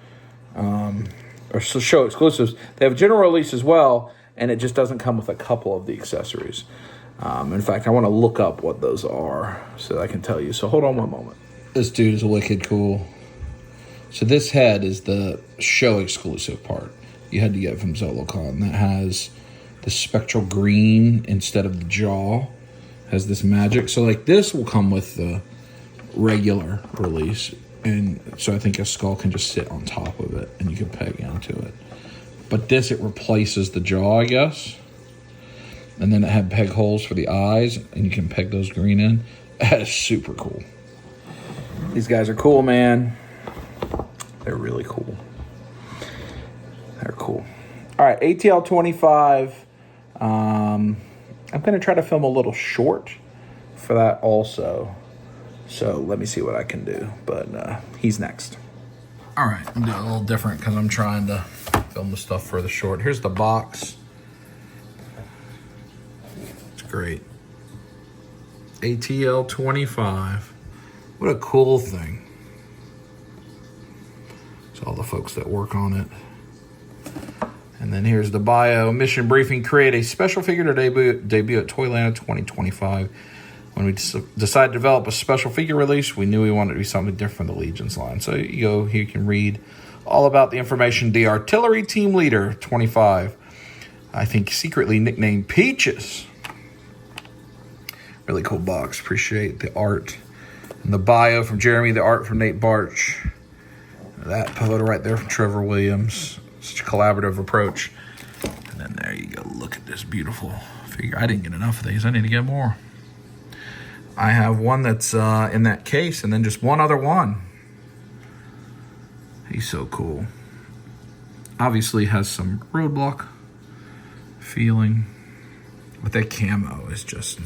or show exclusives, they have general release as well, and it just doesn't come with a couple of the accessories. In fact, I want to look up what those are so that I can tell you. So hold on one moment. This dude is wicked cool. So this head is the show exclusive part you had to get from ZoloCon. That has the spectral green instead of the jaw. Has this magic. So like this will come with the regular release. And so I think a skull can just sit on top of it and you can peg into it. But this, it replaces the jaw, I guess. And then it had peg holes for the eyes, and you can peg those green in. That is super cool. These guys are cool, man. They're really cool. They're cool. All right, ATL 25. I'm going to try to film a little short for that also. So let me see what I can do. But he's next. All right, I'm doing a little different because I'm trying to film the stuff for the short. Here's the box. Great. ATL 25. What a cool thing. It's all the folks that work on it. And then here's the bio. Mission briefing: create a special figure to debut at Toylanta 2025. When we decided to develop a special figure release, we knew we wanted to be something different from the Legions line. So you go here, you can read all about the information. The Artillery Team Leader 25. I think secretly nicknamed Peaches. Really cool box. Appreciate the art. And the bio from Jeremy, the art from Nate Barch. That photo right there from Trevor Williams. Such a collaborative approach. And then there you go. Look at this beautiful figure. I didn't get enough of these. I need to get more. I have one that's in that case and then just one other one. He's so cool. Obviously has some roadblock feeling. But that camo is just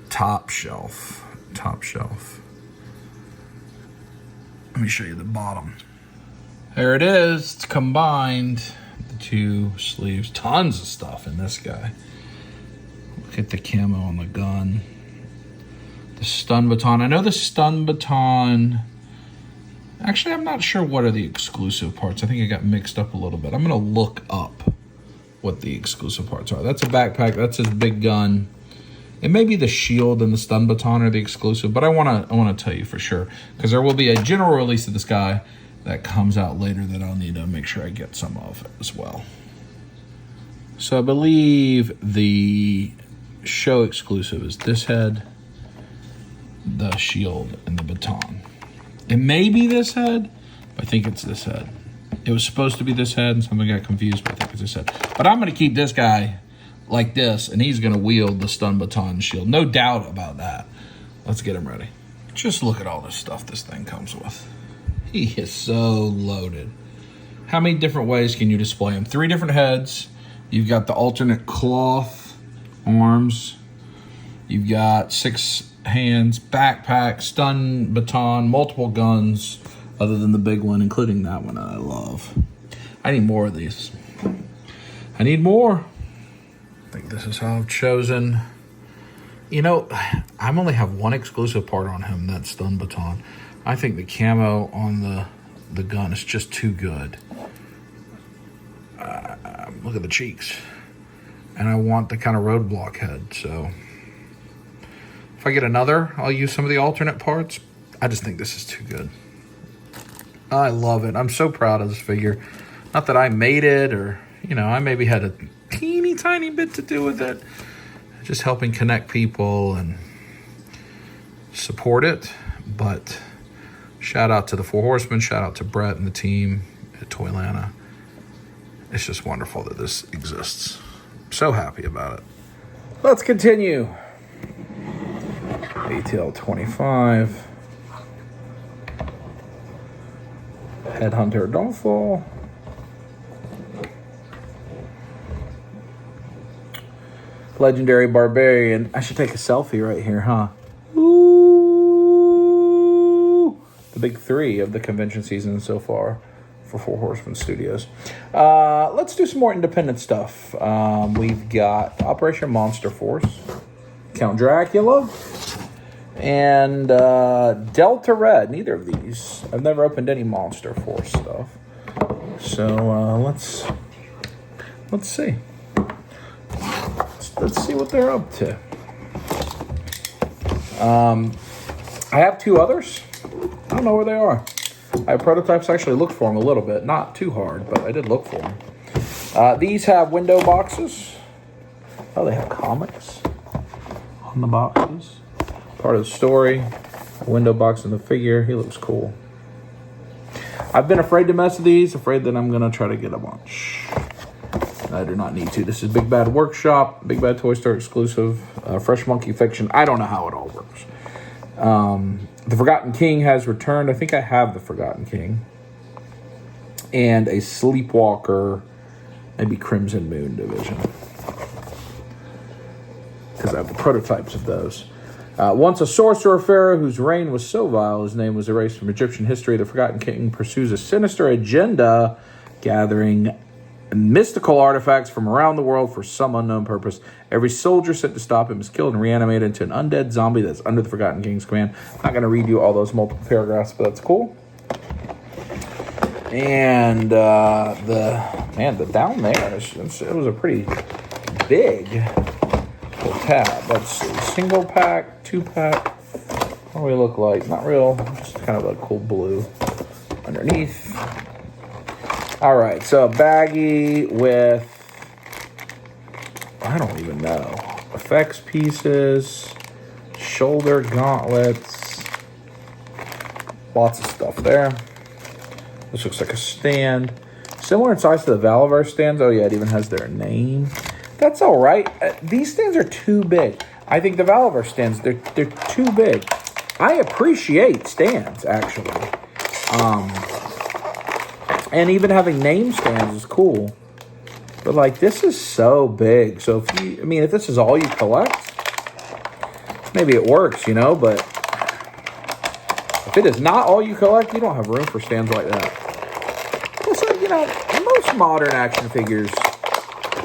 top shelf. Let me show you the bottom. There it is. It's combined. The two sleeves. Tons of stuff in this guy. Look at the camo on the gun. The stun baton. I know the stun baton. Actually, I'm not sure what are the exclusive parts. I think I got mixed up a little bit. I'm going to look up what the exclusive parts are. That's a backpack. That's his big gun. It may be the shield and the stun baton are the exclusive, but I want to tell you for sure because there will be a general release of this guy that comes out later that I'll need to make sure I get some of as well. So I believe the show exclusive is this head, the shield, and the baton. It may be this head, but I think it's this head. It was supposed to be this head, and something got confused, but I think it's this head. But I'm going to keep this guy like this, and he's going to wield the stun baton shield. No doubt about that. Let's get him ready. Just look at all this stuff this thing comes with. He is so loaded. How many different ways can you display him? 3 different heads. You've got the alternate cloth arms. You've got 6 hands, backpack, stun baton, multiple guns, other than the big one, including that one I love. I need more of these. I need more. I think this is how I've chosen. You know, I only have one exclusive part on him, that stun baton. I think the camo on the gun is just too good. Look at the cheeks. And I want the kind of roadblock head, so if I get another, I'll use some of the alternate parts. I just think this is too good. I love it. I'm so proud of this figure. Not that I made it or, you know, I maybe had a teeny tiny bit to do with it. Just helping connect people and support it. But shout out to the Four Horsemen. Shout out to Brett and the team at Toylanta. It's just wonderful that this exists. So happy about it. Let's continue. ATL 25. Headhunter, don't fall. Legendary Barbarian. I should take a selfie right here, huh? Ooh. The big three of the convention season so far for Four Horsemen Studios. Let's do some more independent stuff. We've got Operation Monster Force, Count Dracula, and Delta Red. Neither of these. I've never opened any Monster Force stuff. So let's see. Let's see what they're up to. I have two others. I don't know where they are. I have prototypes. I actually looked for them a little bit. Not too hard, but I did look for them. These have window boxes. Oh, they have comics on the boxes. Part of the story. A window box and the figure. He looks cool. I've been afraid to mess with these. Afraid that I'm going to try to get a bunch. I do not need to. This is Big Bad Workshop. Big Bad Toy Store exclusive. Fresh Monkey Fiction. I don't know how it all works. The Forgotten King has returned. I think I have the Forgotten King. And a Sleepwalker, maybe Crimson Moon division. Because I have the prototypes of those. Once a sorcerer pharaoh whose reign was so vile, his name was erased from Egyptian history, the Forgotten King pursues a sinister agenda, gathering mystical artifacts from around the world for some unknown purpose. Every soldier sent to stop him is killed and reanimated into an undead zombie that's under the Forgotten King's command. I'm not going to read you all those multiple paragraphs, but that's cool. And the down there, it was a pretty big tab. Let's see, single pack, 2-pack. What do we look like? Not real, just kind of a cool blue underneath. All right, so a baggie with, I don't even know, effects pieces, shoulder gauntlets, lots of stuff there. This looks like a stand. Similar in size to the Valaverse stands. Oh yeah, it even has their name. That's all right. These stands are too big. I think the Valaverse stands, they're too big. I appreciate stands, actually. And even having name stands is cool. But, like, this is so big. So, if this is all you collect, maybe it works, you know, but if it is not all you collect, you don't have room for stands like that. Plus, you know, most modern action figures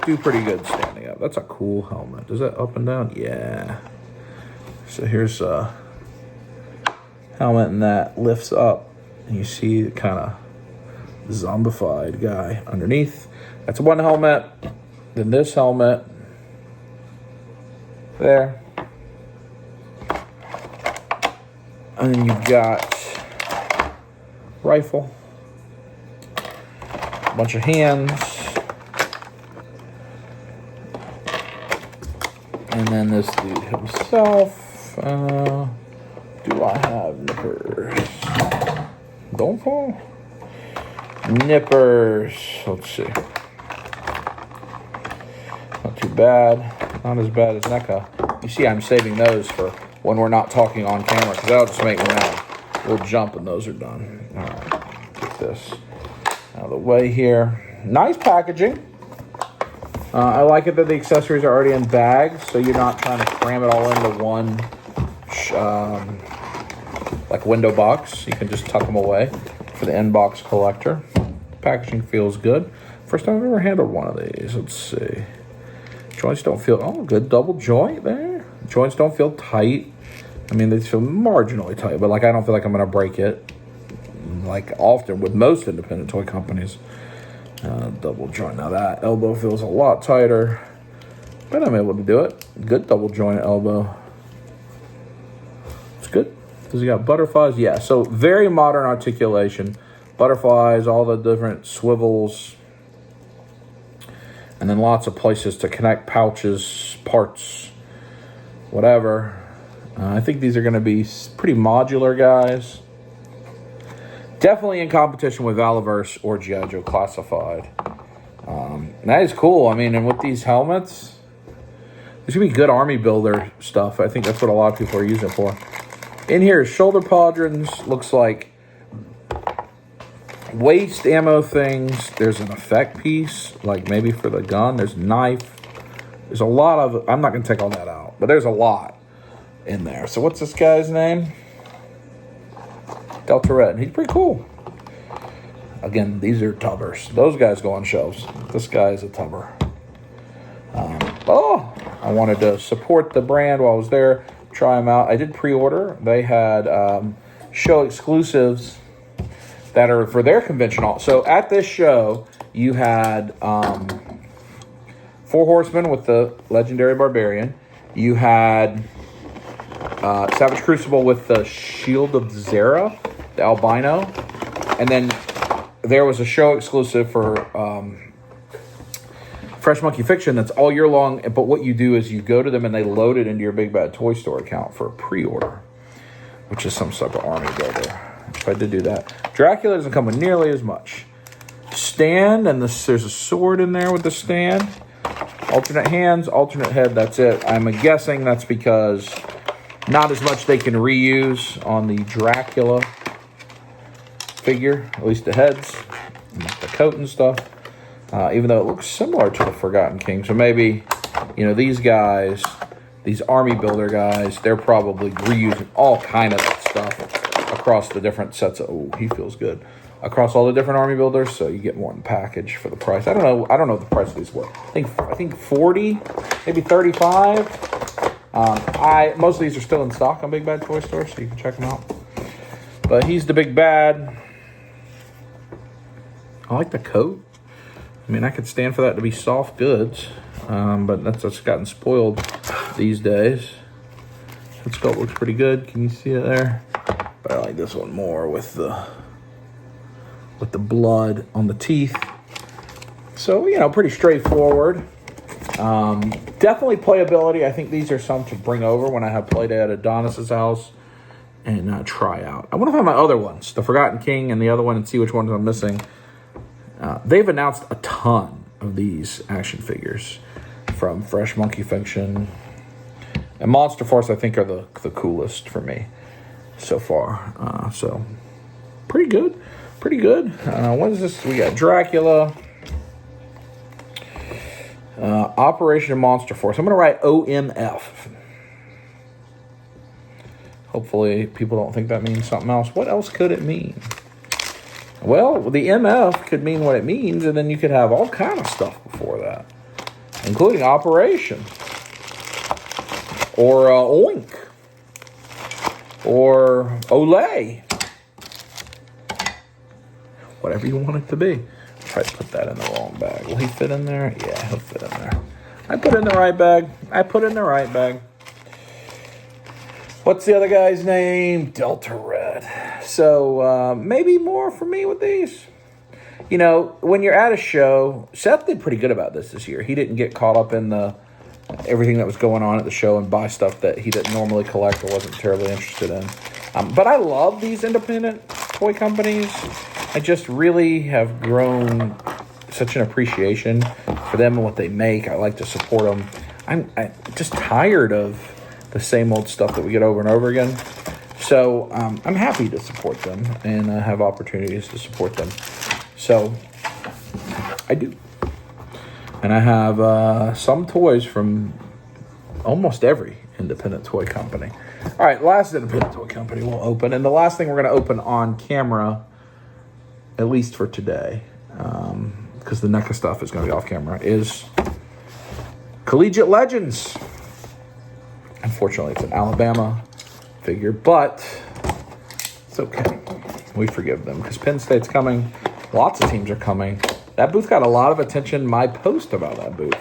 do pretty good standing up. That's a cool helmet. Does that up and down? Yeah. So, here's a helmet, and that lifts up. And you see the kind of zombified guy underneath. That's one helmet. Then this helmet there, and then you've got rifle, a bunch of hands, and then this dude himself. Do I have nippers? Don't fall. Nippers. Let's see. Not too bad. Not as bad as NECA. You see, I'm saving those for when we're not talking on camera, because that'll just make me mad. We'll jump and those are done. All right. Get this out of the way here. Nice packaging. I like it that the accessories are already in bags, so you're not trying to cram it all into one like window box. You can just tuck them away for the inbox collector. Packaging feels good. First time I've ever handled one of these. Let's see. Joints don't feel, good double joint there. Joints don't feel tight. I mean, they feel marginally tight, but like I don't feel like I'm gonna break it. Like often with most independent toy companies. Double joint. Now that elbow feels a lot tighter, but I'm able to do it. Good double joint elbow. It's good. Does he got butterflies? Yeah, so very modern articulation. butterflies, all the different swivels, and then lots of places to connect pouches, parts, whatever. I think these are going to be pretty modular, guys. Definitely in competition with Valaverse or G.I. Joe Classified. That is cool. I mean, and with these helmets, there's going to be good army builder stuff. I think that's what a lot of people are using it for. In here is shoulder pauldrons. Looks like waist ammo things. There's an effect piece, like maybe for the gun. There's a knife. There's a lot of... I'm not going to take all that out, but there's a lot in there. So what's this guy's name? Delta Red. He's pretty cool. Again, these are tubbers. Those guys go on shelves. This guy is a tubber. I wanted to support the brand while I was there. Try them out. I did pre-order. They had show exclusives that are for their convention. So at this show, you had 4 Horsemen with the legendary Barbarian. You had Savage Crucible with the Shield of Zera, the albino. And then there was a show exclusive for Fresh Monkey Fiction that's all year long. But what you do is you go to them and they load it into your Big Bad Toy Store account for a pre-order, which is some type of army builder. So I did do that. Dracula doesn't come with nearly as much. Stand, and there's a sword in there with the stand. Alternate hands, alternate head, that's it. I'm guessing that's because not as much they can reuse on the Dracula figure, at least the heads, and the coat and stuff, even though it looks similar to the Forgotten King. So maybe, these guys, these army builder guys, they're probably reusing all kind of that stuff across the different sets of, oh, he feels good, across all the different army builders, so you get more in the package for the price. I don't know what the price of these were. I think 40, maybe 35. Most of these are still in stock on Big Bad Toy Store, so you can check them out. But he's the big bad. I like the coat. I mean, I could stand for that to be soft goods, but that's gotten spoiled these days. That sculpt looks pretty good. Can you see it there? But I like this one more with the blood on the teeth. So, pretty straightforward. Definitely playability. I think these are some to bring over when I have Playday at Adonis's house and try out. I want to find my other ones, the Forgotten King and the other one, and see which ones I'm missing. They've announced a ton of these action figures from Fresh Monkey Fiction. And Monster Force, I think, are the coolest for me so far. So, pretty good. Pretty good. What is this? We got Dracula. Operation Monster Force. I'm going to write OMF. Hopefully people don't think that means something else. What else could it mean? Well, the MF could mean what it means, and then you could have all kind of stuff before that, including Operation, or Oink, or Olay. Whatever you want it to be. Try to put that in the wrong bag. Will he fit in there? Yeah, he'll fit in there. I put it in the right bag. What's the other guy's name? Delta Red. So maybe more for me with these. When you're at a show, Seth did pretty good about this year. He didn't get caught up in everything that was going on at the show and buy stuff that he didn't normally collect or wasn't terribly interested in. But I love these independent toy companies. I just really have grown such an appreciation for them and what they make. I like to support them. I'm just tired of the same old stuff that we get over and over again. So I'm happy to support them and have opportunities to support them. So I do. And I have some toys from almost every independent toy company. All right, last independent toy company we'll open. And the last thing we're going to open on camera, at least for today, because the NECA stuff is going to be off camera, is Collegiate Legends. Unfortunately, it's an Alabama figure, but it's okay. We forgive them because Penn State's coming. Lots of teams are coming. That booth got a lot of attention. My post about that booth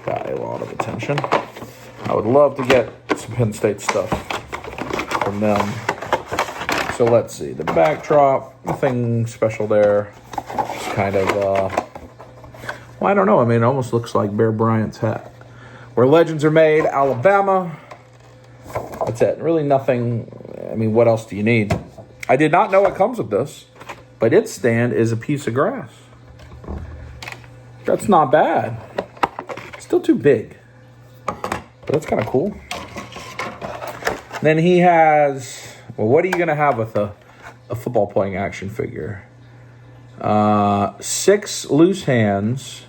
got a lot of attention. I would love to get some Penn State stuff from them. So let's see. The backdrop, nothing special there. Just kind of, well, I don't know. I mean, it almost looks like Bear Bryant's hat. Where legends are made, Alabama. That's it. Really nothing. I mean, what else do you need? I did not know it comes with this, but its stand is a piece of grass. That's not bad. Still too big, but that's kind of cool. Then he has, well, what are you going to have with a football playing action figure? 6 loose hands.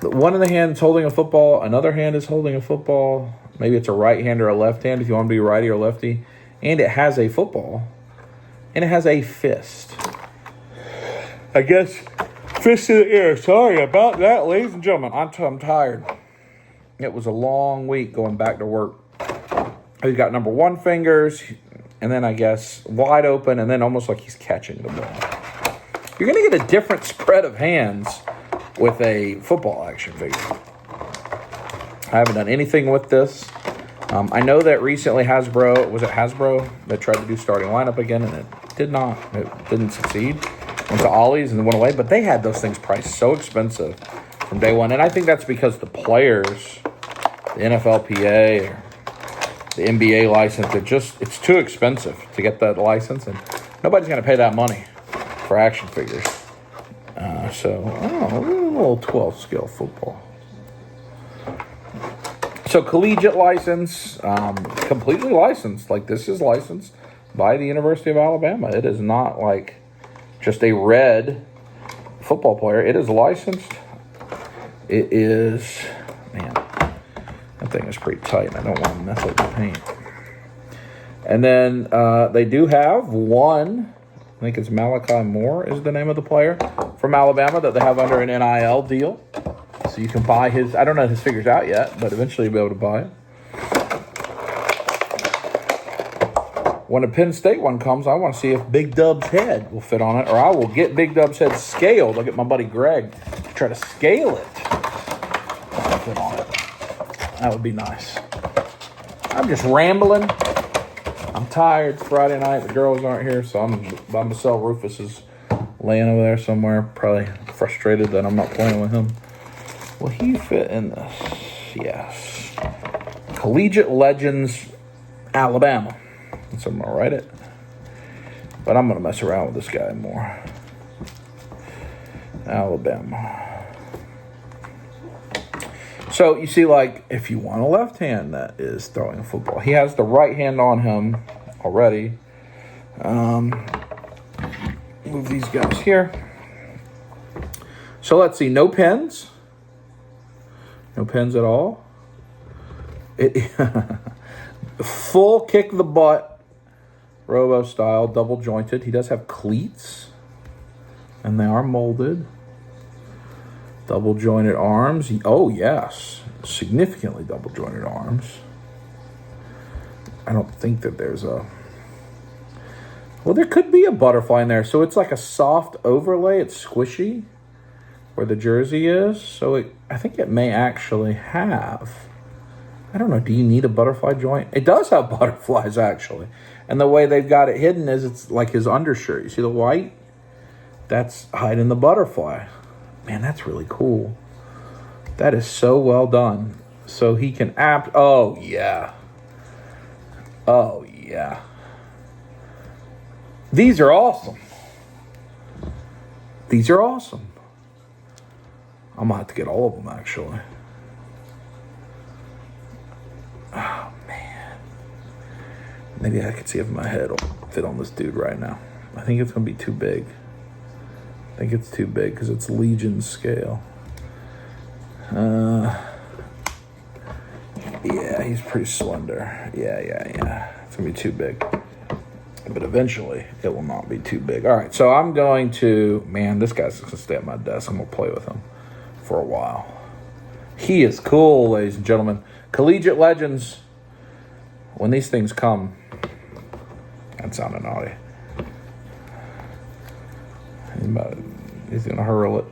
One of the hands holding a football, another hand is holding a football. Maybe it's a right hand or a left hand if you want to be righty or lefty. And it has a football. And it has a fist. I guess fist in the air. Sorry about that, ladies and gentlemen. I'm tired. It was a long week going back to work. He's got number 1 fingers. And then I guess wide open. And then almost like he's catching the ball. You're going to get a different spread of hands with a football action figure. I haven't done anything with this. I know that recently Hasbro that tried to do starting lineup again, and it didn't succeed. Went to Ollie's and went away, but they had those things priced so expensive from day one, and I think that's because the players, the NFLPA or the NBA license, it's too expensive to get that license, and nobody's going to pay that money for action figures. A little 12 scale football. So collegiate license, completely licensed. Like this is licensed by the University of Alabama. It is not like just a red football player. It is licensed. It is, man, that thing is pretty tight. I don't want to mess up the paint. And then they do have one, I think it's Malachi Moore is the name of the player from Alabama that they have under an NIL deal. So you can buy his, I don't know if his figure's out yet, but eventually you'll be able to buy it. When a Penn State one comes, I want to see if Big Dub's head will fit on it, or I will get Big Dub's head scaled. I'll get my buddy Greg to try to scale it. Fit on it. That would be nice. I'm just rambling. I'm tired. It's Friday night. The girls aren't here, so I'm by myself. Rufus is laying over there somewhere, probably frustrated that I'm not playing with him. Will he fit in this? Yes. Collegiate Legends, Alabama. So I'm going to write it. But I'm going to mess around with this guy more. Alabama. So you see, like, if you want a left hand that is throwing a football, he has the right hand on him already. Move these guys here. So let's see, no pins. No pins at all. Full kick the butt, Robo style, double jointed. He does have cleats, and they are molded. Double jointed arms. Oh yes, significantly double jointed arms. I don't think that there's a. Well, there could be a butterfly in there. So it's like a soft overlay. It's squishy where the jersey is. So I think it may actually have, I don't know, do you need a butterfly joint? It does have butterflies, actually. And the way they've got it hidden is it's like his undershirt. You see the white? That's hiding the butterfly. Man, that's really cool. That is so well done. So he can oh, yeah. Oh, yeah. These are awesome. These are awesome. I'm going to have to get all of them, actually. Oh, man. Maybe I can see if my head will fit on this dude right now. I think it's going to be too big. I think it's too big because it's Legion scale. Yeah, he's pretty slender. Yeah. It's going to be too big. But eventually, it will not be too big. All right, so I'm going to... Man, this guy's going to stay at my desk. I'm going to play with him for a while. He is cool, ladies and gentlemen. Collegiate Legends. When these things come... That sounded naughty. He's going to hurl it.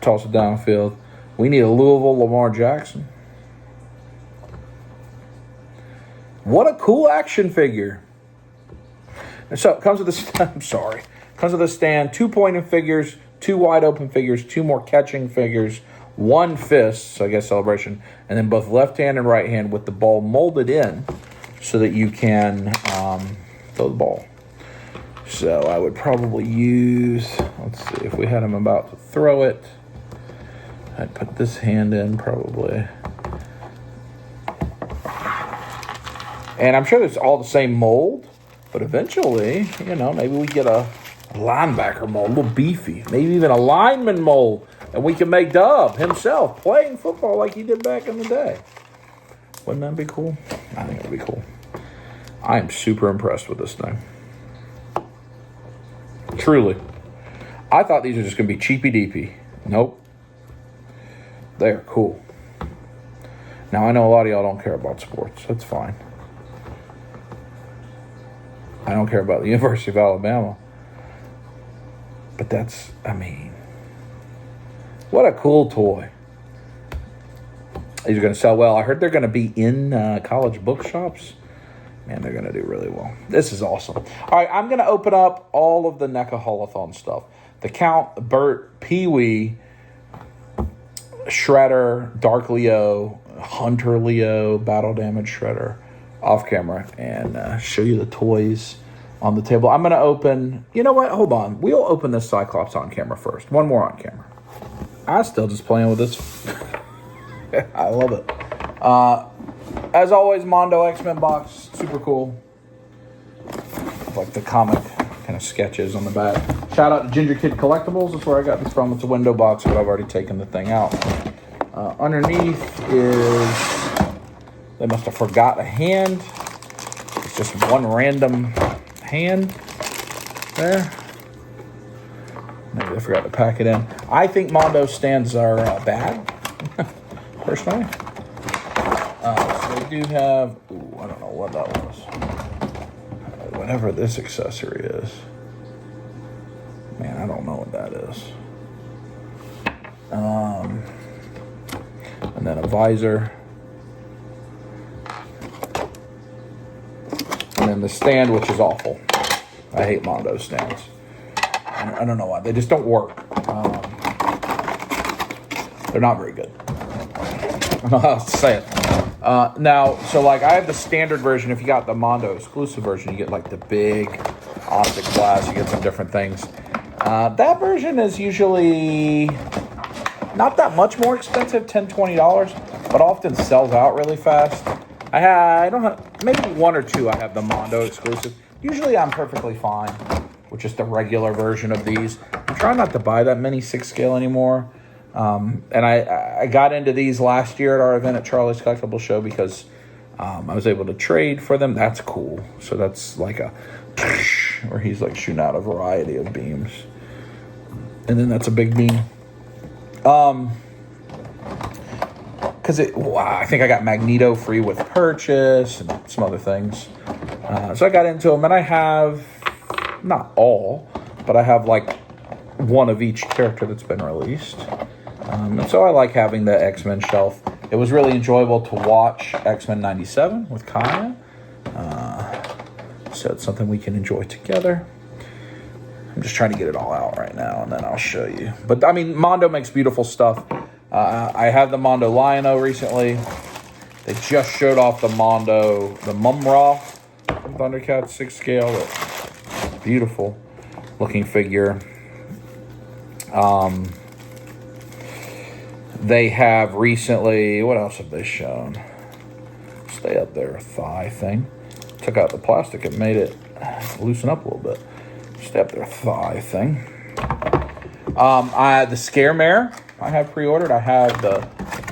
Toss it downfield. We need a Louisville Lamar Jackson. What a cool action figure. So it comes with this. I'm sorry. Comes with a stand, 2 pointing figures, 2 wide open figures, 2 more catching figures, 1 fist, so I guess celebration, and then both left hand and right hand with the ball molded in so that you can throw the ball. So I would probably use, let's see, if we had him about to throw it, I'd put this hand in probably. And I'm sure it's all the same mold, but eventually, you know, maybe we get a linebacker mold, a little beefy, maybe even a lineman mold, and we can make Dub himself playing football like he did back in the day. Wouldn't that be cool? I think it would be cool. I am super impressed with this thing. Truly. I thought these were just going to be cheapy deepy. Nope. They're cool. Now, I know a lot of y'all don't care about sports. That's fine. I don't care about the University of Alabama. But that's, I mean, what a cool toy. These are going to sell well. I heard they're going to be in college bookshops. Man, they're going to do really well. This is awesome. All right, I'm going to open up all of the NECA Haulathon stuff. The Count, Bert, Pee-wee, Shredder, Dark Leo, Hunter Leo, Battle Damage Shredder off camera and show you the toys on the table. I'm going to open, you know what? Hold on. We'll open this Cyclops on camera first. One more on camera. I'm still just playing with this. I love it. As always, Mondo X-Men box. Super cool. Like the comic kind of sketches on the back. Shout out to Ginger Kid Collectibles. That's where I got this from. It's a window box, but I've already taken the thing out. Underneath is, they must have forgot a hand. It's just one random hand there. Maybe they forgot to pack it in. I think Mondo stands are bad, personally. So they do have, ooh, I don't know what that was. Whatever this accessory is. Man, I don't know what that is. And then a visor. And then the stand, which is awful. I hate Mondo stands. I don't know why. They just don't work. They're not very good. I don't know how else to say it. Now, so like I have the standard version. If you got the Mondo exclusive version, you get like the big optic glass. You get some different things. That version is usually not that much more expensive, $10, $20, but often sells out really fast. I don't have, maybe 1 or 2 I have the Mondo exclusive. Usually I'm perfectly fine with just the regular version of these. I'm trying not to buy that many 6 scale anymore. And I got into these last year at our event at Charlie's Collectible Show because I was able to trade for them. That's cool. So that's like a where he's like shooting out a variety of beams. And then that's a big beam. Because I think I got Magneto free with purchase and some other things. So I got into them, and I have, not all, but I have like one of each character that's been released. And so I like having the X-Men shelf. It was really enjoyable to watch X-Men 97 with Kaya. So it's something we can enjoy together. I'm just trying to get it all out right now, and then I'll show you. But, I mean, Mondo makes beautiful stuff. I had the Mondo Lion-O recently. They just showed off the Mondo, the Mum-Ra from Thundercats 6 scale. Beautiful looking figure. They have recently, what else have they shown? Stay up there, thigh thing. Took out the plastic and made it loosen up a little bit. Stay up there, thigh thing. The Scare Mare I have pre-ordered. I have the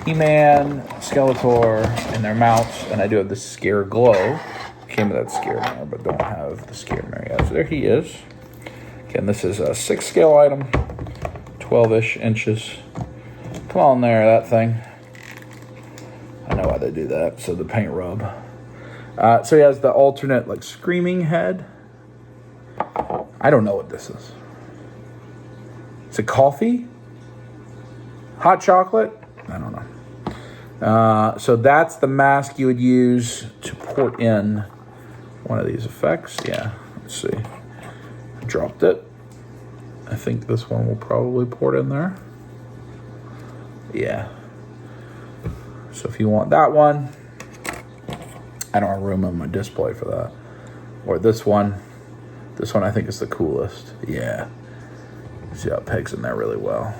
He-Man, Skeletor, and their mounts, and I do have the Scare Glow. Came with that Scare Mare, but don't have the Scare Mare yet. So there he is. Again, this is a 6 scale item, 12-ish inches. Come on there, that thing. I know why they do that, so the paint rub. So he has the alternate, like, screaming head. I don't know what this is. Is it coffee? Hot chocolate? I don't know. So that's the mask you would use to port in one of these effects. Yeah, Let's see. Dropped it. I think this one will probably port in there. Yeah. So if you want that one, I don't have room on my display for that. Or this one. This one I think is the coolest. Yeah. See how it pegs in there really well.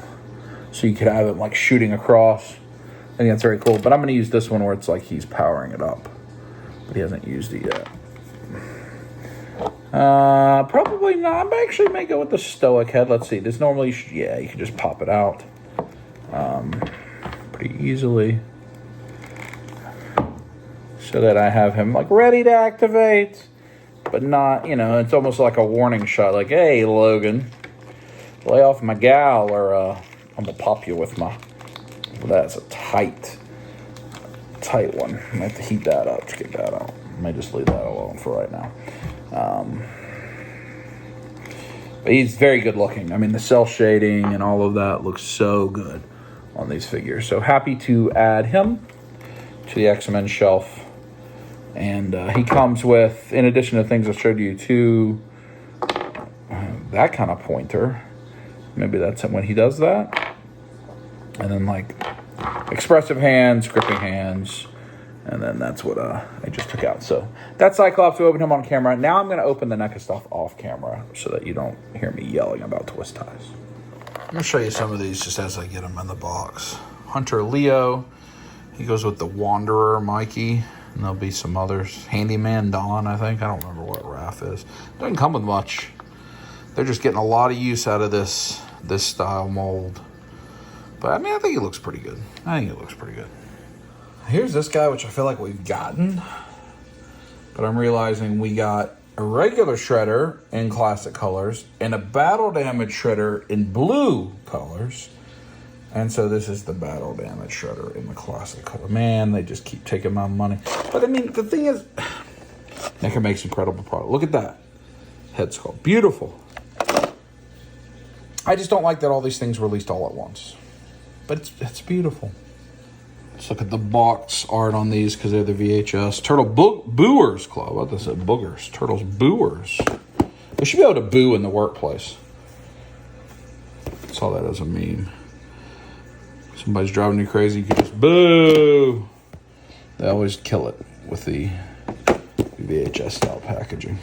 So you could have it like shooting across. I think that's very cool. But I'm going to use this one where it's like he's powering it up. But he hasn't used it yet. Probably not. I actually may go with the Stoic head. Let's see. This normally, yeah, you can just pop it out pretty easily. So that I have him like ready to activate. But not, you know, it's almost like a warning shot. Like, hey, Logan, lay off my gal or I'm going to pop you with my... Well, that's a tight one. I have to heat that up to get that out. I may just leave that alone for right now. But he's very good looking. I mean, the cell shading and all of that looks so good on these figures. So happy to add him to the X-Men shelf. And he comes with, in addition to things I showed you, too, that kind of pointer. Maybe that's when he does that. And then, like, expressive hands, gripping hands. And then that's what I just took out. So that's Cyclops. We opened him on camera. Now I'm going to open the NECA stuff off camera so that you don't hear me yelling about twist ties. I'm going to show you some of these just as I get them in the box. Hunter Leo. He goes with the Wanderer Mikey. And there'll be some others. Handyman Don, I think. I don't remember what Raph is. Doesn't come with much. They're just getting a lot of use out of this style mold. But, I mean, I think it looks pretty good. Here's this guy, which I feel like we've gotten. But I'm realizing we got a regular Shredder in classic colors and a battle damage Shredder in blue colors. And so this is the battle damage Shredder in the classic color. Man, they just keep taking my money. But, I mean, the thing is, NECA makes incredible product. Look at that. Head sculpt. Beautiful. I just don't like that all these things released all at once. But it's beautiful. Let's look at the box art on these because they're the VHS. Turtle Booers Club. I thought they said boogers. Turtles Booers. We should be able to boo in the workplace. Saw that as a meme. Somebody's driving you crazy, you can just boo. They always kill it with the VHS style packaging.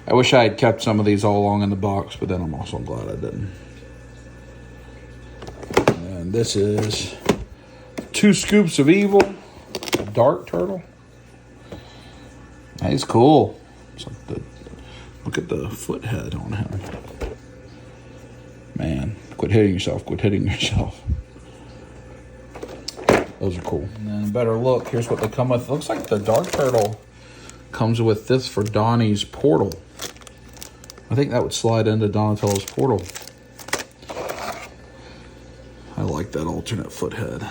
I wish I had kept some of these all along in the box, but then I'm also glad I didn't. And this is 2 Scoops of Evil, a Dark Turtle. He's cool. Look at the foot head on him. Man, quit hitting yourself. Those are cool. And then a better look, here's what they come with. It looks like the Dark Turtle comes with this for Donnie's portal. I think that would slide into Donatello's portal. I like that alternate foot head.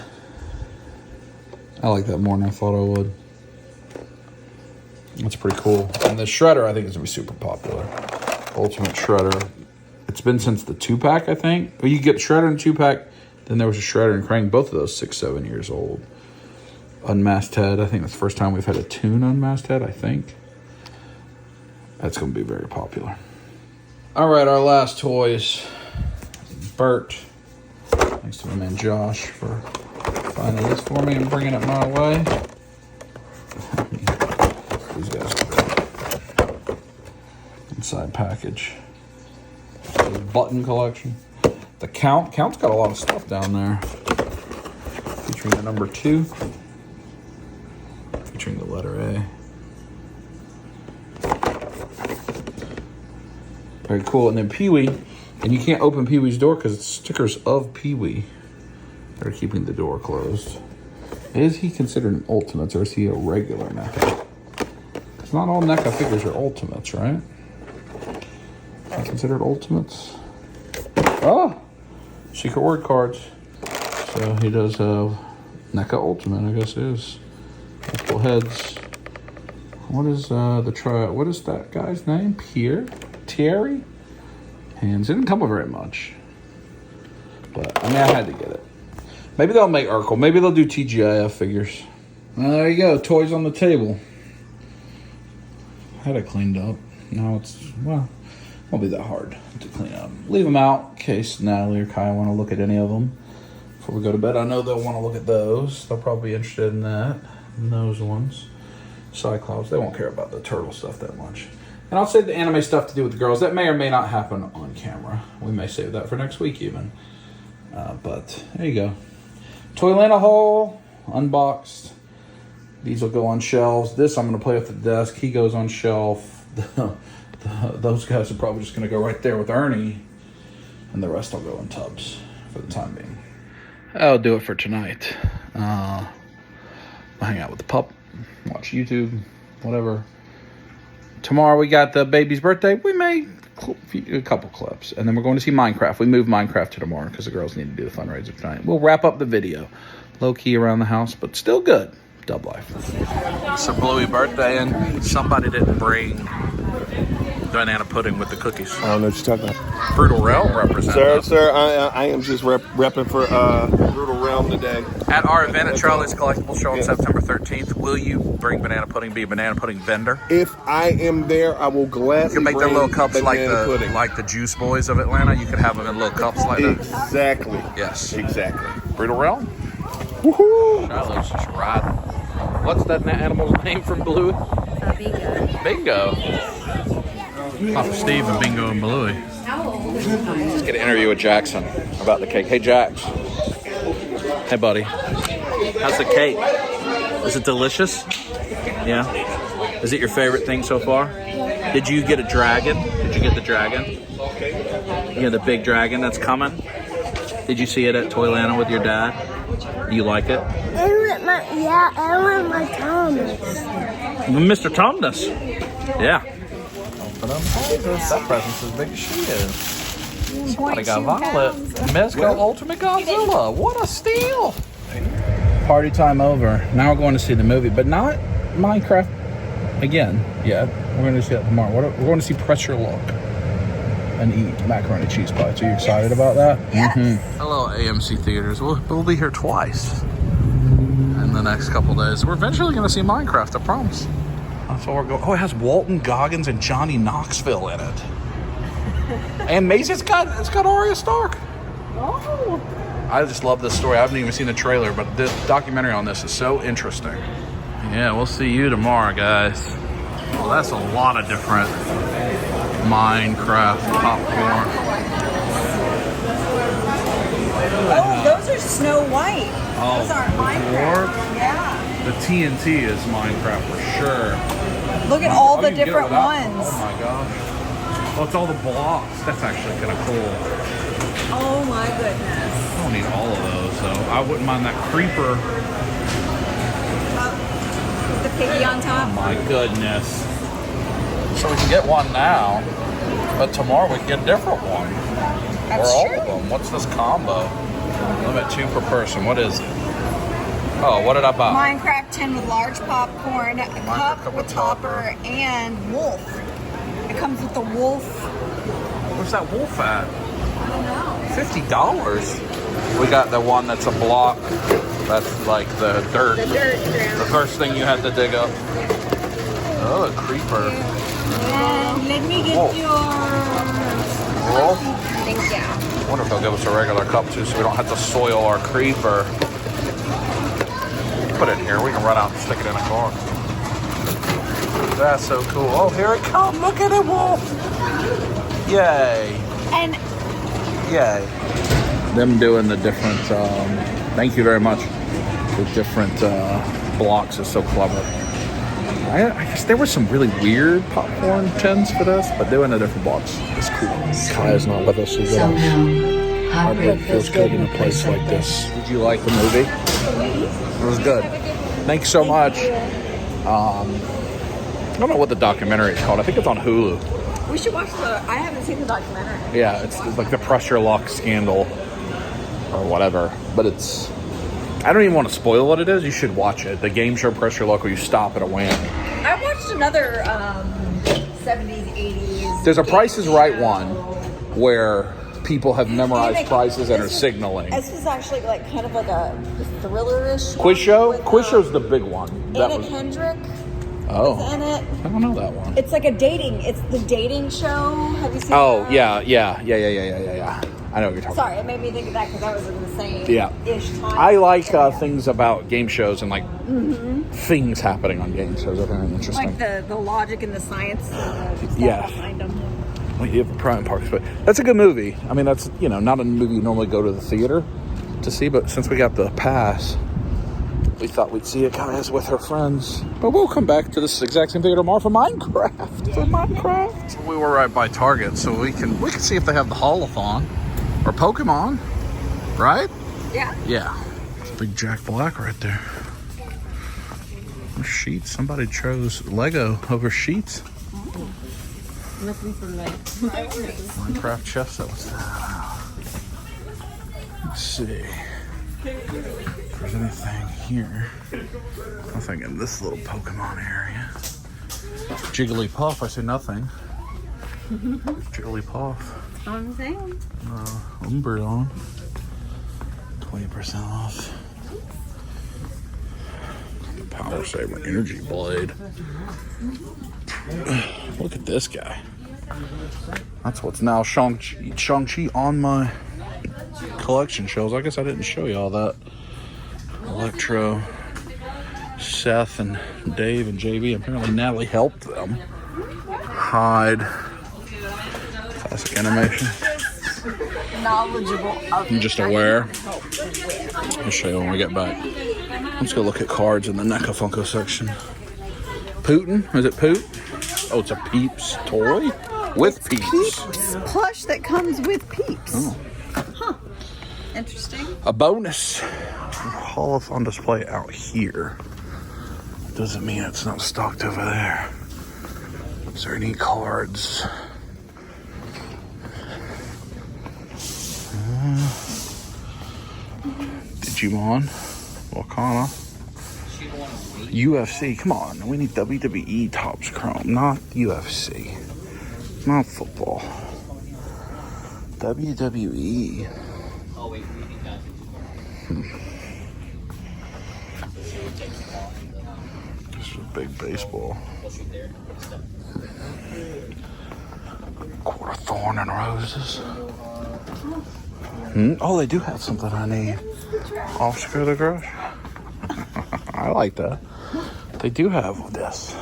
I like that more than I thought I would. That's pretty cool. And the Shredder, I think, is going to be super popular. Ultimate Shredder. It's been since the 2-pack, I think. Well, you get Shredder and 2-pack. Then there was a Shredder and Krang. Both of those 6-7 years old. Unmasked Head. I think that's the first time we've had a Toon Unmasked Head, I think. That's going to be very popular. All right, our last toys. Bert. Thanks to my man Josh for finding this for me and bringing it my way. These guys are great. Inside package. The button collection. The Count's got a lot of stuff down there. Featuring the number 2. Featuring the letter A. Very cool. And then Pee-wee. And you can't open Pee-wee's door because it's stickers of Pee-wee. They're keeping the door closed. Is he considered an Ultimates or is he a regular NECA? Because not all NECA figures are Ultimates, right? Are they considered Ultimates? Oh! Secret word cards. So he does have NECA Ultimate, I guess it is. Multiple heads. What is what is that guy's name? Thierry? Hands. It didn't come with very much. But I mean I had to get it. Maybe they'll make Urkel. Maybe they'll do TGIF figures. Well, there you go. Toys on the table. Had it cleaned up. Now it's, well, won't be that hard to clean up. Leave them out in case Natalie or Kai want to look at any of them before we go to bed. I know they'll want to look at those. They'll probably be interested in that. And those ones. Cyclops, they won't care about the turtle stuff that much. And I'll save the anime stuff to do with the girls. That may or may not happen on camera. We may save that for next week even. But there you go. Toylanta Haul, unboxed. These will go on shelves. This I'm going to play with the desk. He goes on shelf. Those guys are probably just going to go right there with Ernie. And the rest will go in tubs for the time being. That'll do it for tonight. I'll hang out with the pup. Watch YouTube. Whatever. Tomorrow we got the baby's birthday. We may a couple clips. And then we're going to see Minecraft. We moved Minecraft to tomorrow because the girls need to do the fundraiser tonight. We'll wrap up the video. Low key around the house, but still good. Dub life. It's a Bluey birthday and somebody didn't bring banana pudding with the cookies. I don't know what you're talking about. Brutal Realm representative. Sir, I am just repping for Brutal Realm today. At our event at Charlie's Collectible Show on September 13th, will you bring banana pudding, be a banana pudding vendor? If I am there, I will gladly You can make their little cups like pudding. the Juice Boys of Atlanta. You could have them in little cups like that. Exactly. Yes. Exactly. Brutal Realm? Woohoo! Charlie's just riding. What's that animal's name from Bluey? Bingo. Bingo. Papa Steve and Bingo and Bluey. Let's get an interview with Jackson about the cake. Hey, Jax. Hey, buddy. How's the cake? Is it delicious? Yeah? Is it your favorite thing so far? Did you get a dragon? Did you get the dragon? Yeah, the big dragon that's coming? Did you see it at Toylanta with your dad? You like it? I want my Thomas. Mr. Tumnus. Yeah. That present's as big as she is. Somebody got Violet. Mezco Ultimate Godzilla. What a steal. Party time over. Now we're going to see the movie, but not Minecraft again yet. We're going to see that tomorrow. We're going to see Pressure Look and eat macaroni cheese bites. Are you excited about that? Yes. Mm-hmm. Hello, AMC Theaters. We'll be here twice in the next couple days. We're eventually going to see Minecraft, I promise. That's all we're going. Oh, it has Walton Goggins and Johnny Knoxville in it. And Maisie, it's got Arya Stark. Oh. I just love this story. I haven't even seen the trailer, but this documentary on this is so interesting. Yeah, we'll see you tomorrow, guys. Well, that's a lot of different Minecraft popcorn. Oh, those are Snow White. Oh, Those aren't Minecraft. Yeah. The TNT is Minecraft for sure. Look at all the you can get it different without- ones. Oh my gosh. Oh, it's all the blocks. That's actually kind of cool. Oh my goodness. I don't need all of those, though. I wouldn't mind that creeper. The piggy on Oh top. my goodness. So we can get one now, but tomorrow we can get a different one. That's or all true. of them. What's this combo? Limit 2 per person. What is it? Oh, what did I buy? Minecraft 10 with large popcorn, a cup with topper, and wolf. It comes with the wolf. Where's that wolf at? I don't know. $50. We got the one that's a block. That's like the dirt. The dirt ground. The first thing you had to dig up. Oh, a creeper. And let me get Wolf. your... Wolf? Thank you. I wonder if they'll give us a regular cup too, so we don't have to soil our creeper. Put it in here. We can run out and stick it in a car. That's so cool. Oh, here it comes. Look at it, Wolf. Yay. And Yay. Them doing the different, thank you very much. The different blocks is so clever. I guess there were some really weird popcorn tins for this, but doing the different blocks is cool. Kaya's not with us, so Somehow, heartbreak feels good in a place like this. Did you like the movie? It was good. Thanks so much. I don't know what the documentary is called. I think it's on Hulu. we should watch I haven't seen the documentary. Yeah, it's like the pressure lock scandal or whatever. But it's... I don't even want to spoil what it is. You should watch it. The game show Pressure Lock where you stop at a wham. I watched another 70s, 80s. There's a Price is game Right show. one where people have memorized And prices and are this was- signaling. This was actually like kind of like a thriller-ish Quiz show? with, Quiz show's the big one. That Anna was Kendrick. Oh. in it. I don't know that one. It's like it's the dating show. Have you seen Oh, that? yeah. I know what you're talking Sorry, it made me think of that because I was in the same about. ish time. I like things about game shows and like things happening on game shows. I think interesting. Like the logic and the science and the stuff behind them. Well, you have Prime Parks, but that's a good movie. I mean, that's, not a movie you normally go to the theater to see, but since we got the pass, we thought we'd see it, guys, with her friends. But we'll come back to this exact same theater tomorrow for Minecraft. We were right by Target, so we can see if they have the Haul-a-thon or Pokemon, right? Yeah. Yeah. Big Jack Black right there. Sheets. Somebody chose Lego over Sheets. Must be from like Minecraft chess set. What's that? Let's see if there's anything here. Nothing in this little Pokemon area. Jigglypuff, I see nothing. Jigglypuff. I'm saying. Umbreon. 20% off. The Power Saver Energy Blade. Look at this guy. That's what's now Shang-Chi on my collection shelves. I guess I didn't show you all that. Electro, Seth, and Dave and JV. Apparently Natalie helped them hide. Classic animation. Knowledgeable of I'm just aware. I'll show you when we get back. Let's go look at cards in the NECA Funko section. Putin? Is it Poot? Oh, it's a Peeps toy with Peeps. Peeps plush that comes with Peeps. Oh. Huh. Interesting. A bonus. Haul-a-thon display out here. Doesn't mean it's not stocked over there. Is there any cards? Digimon. Wakana. UFC, come on, we need WWE Topps Chrome, not UFC, not football. WWE. This is a big baseball. Quarter Thorn and Roses. Oh, they do have something I need. Oscar the Grouch. I like that. They do have this.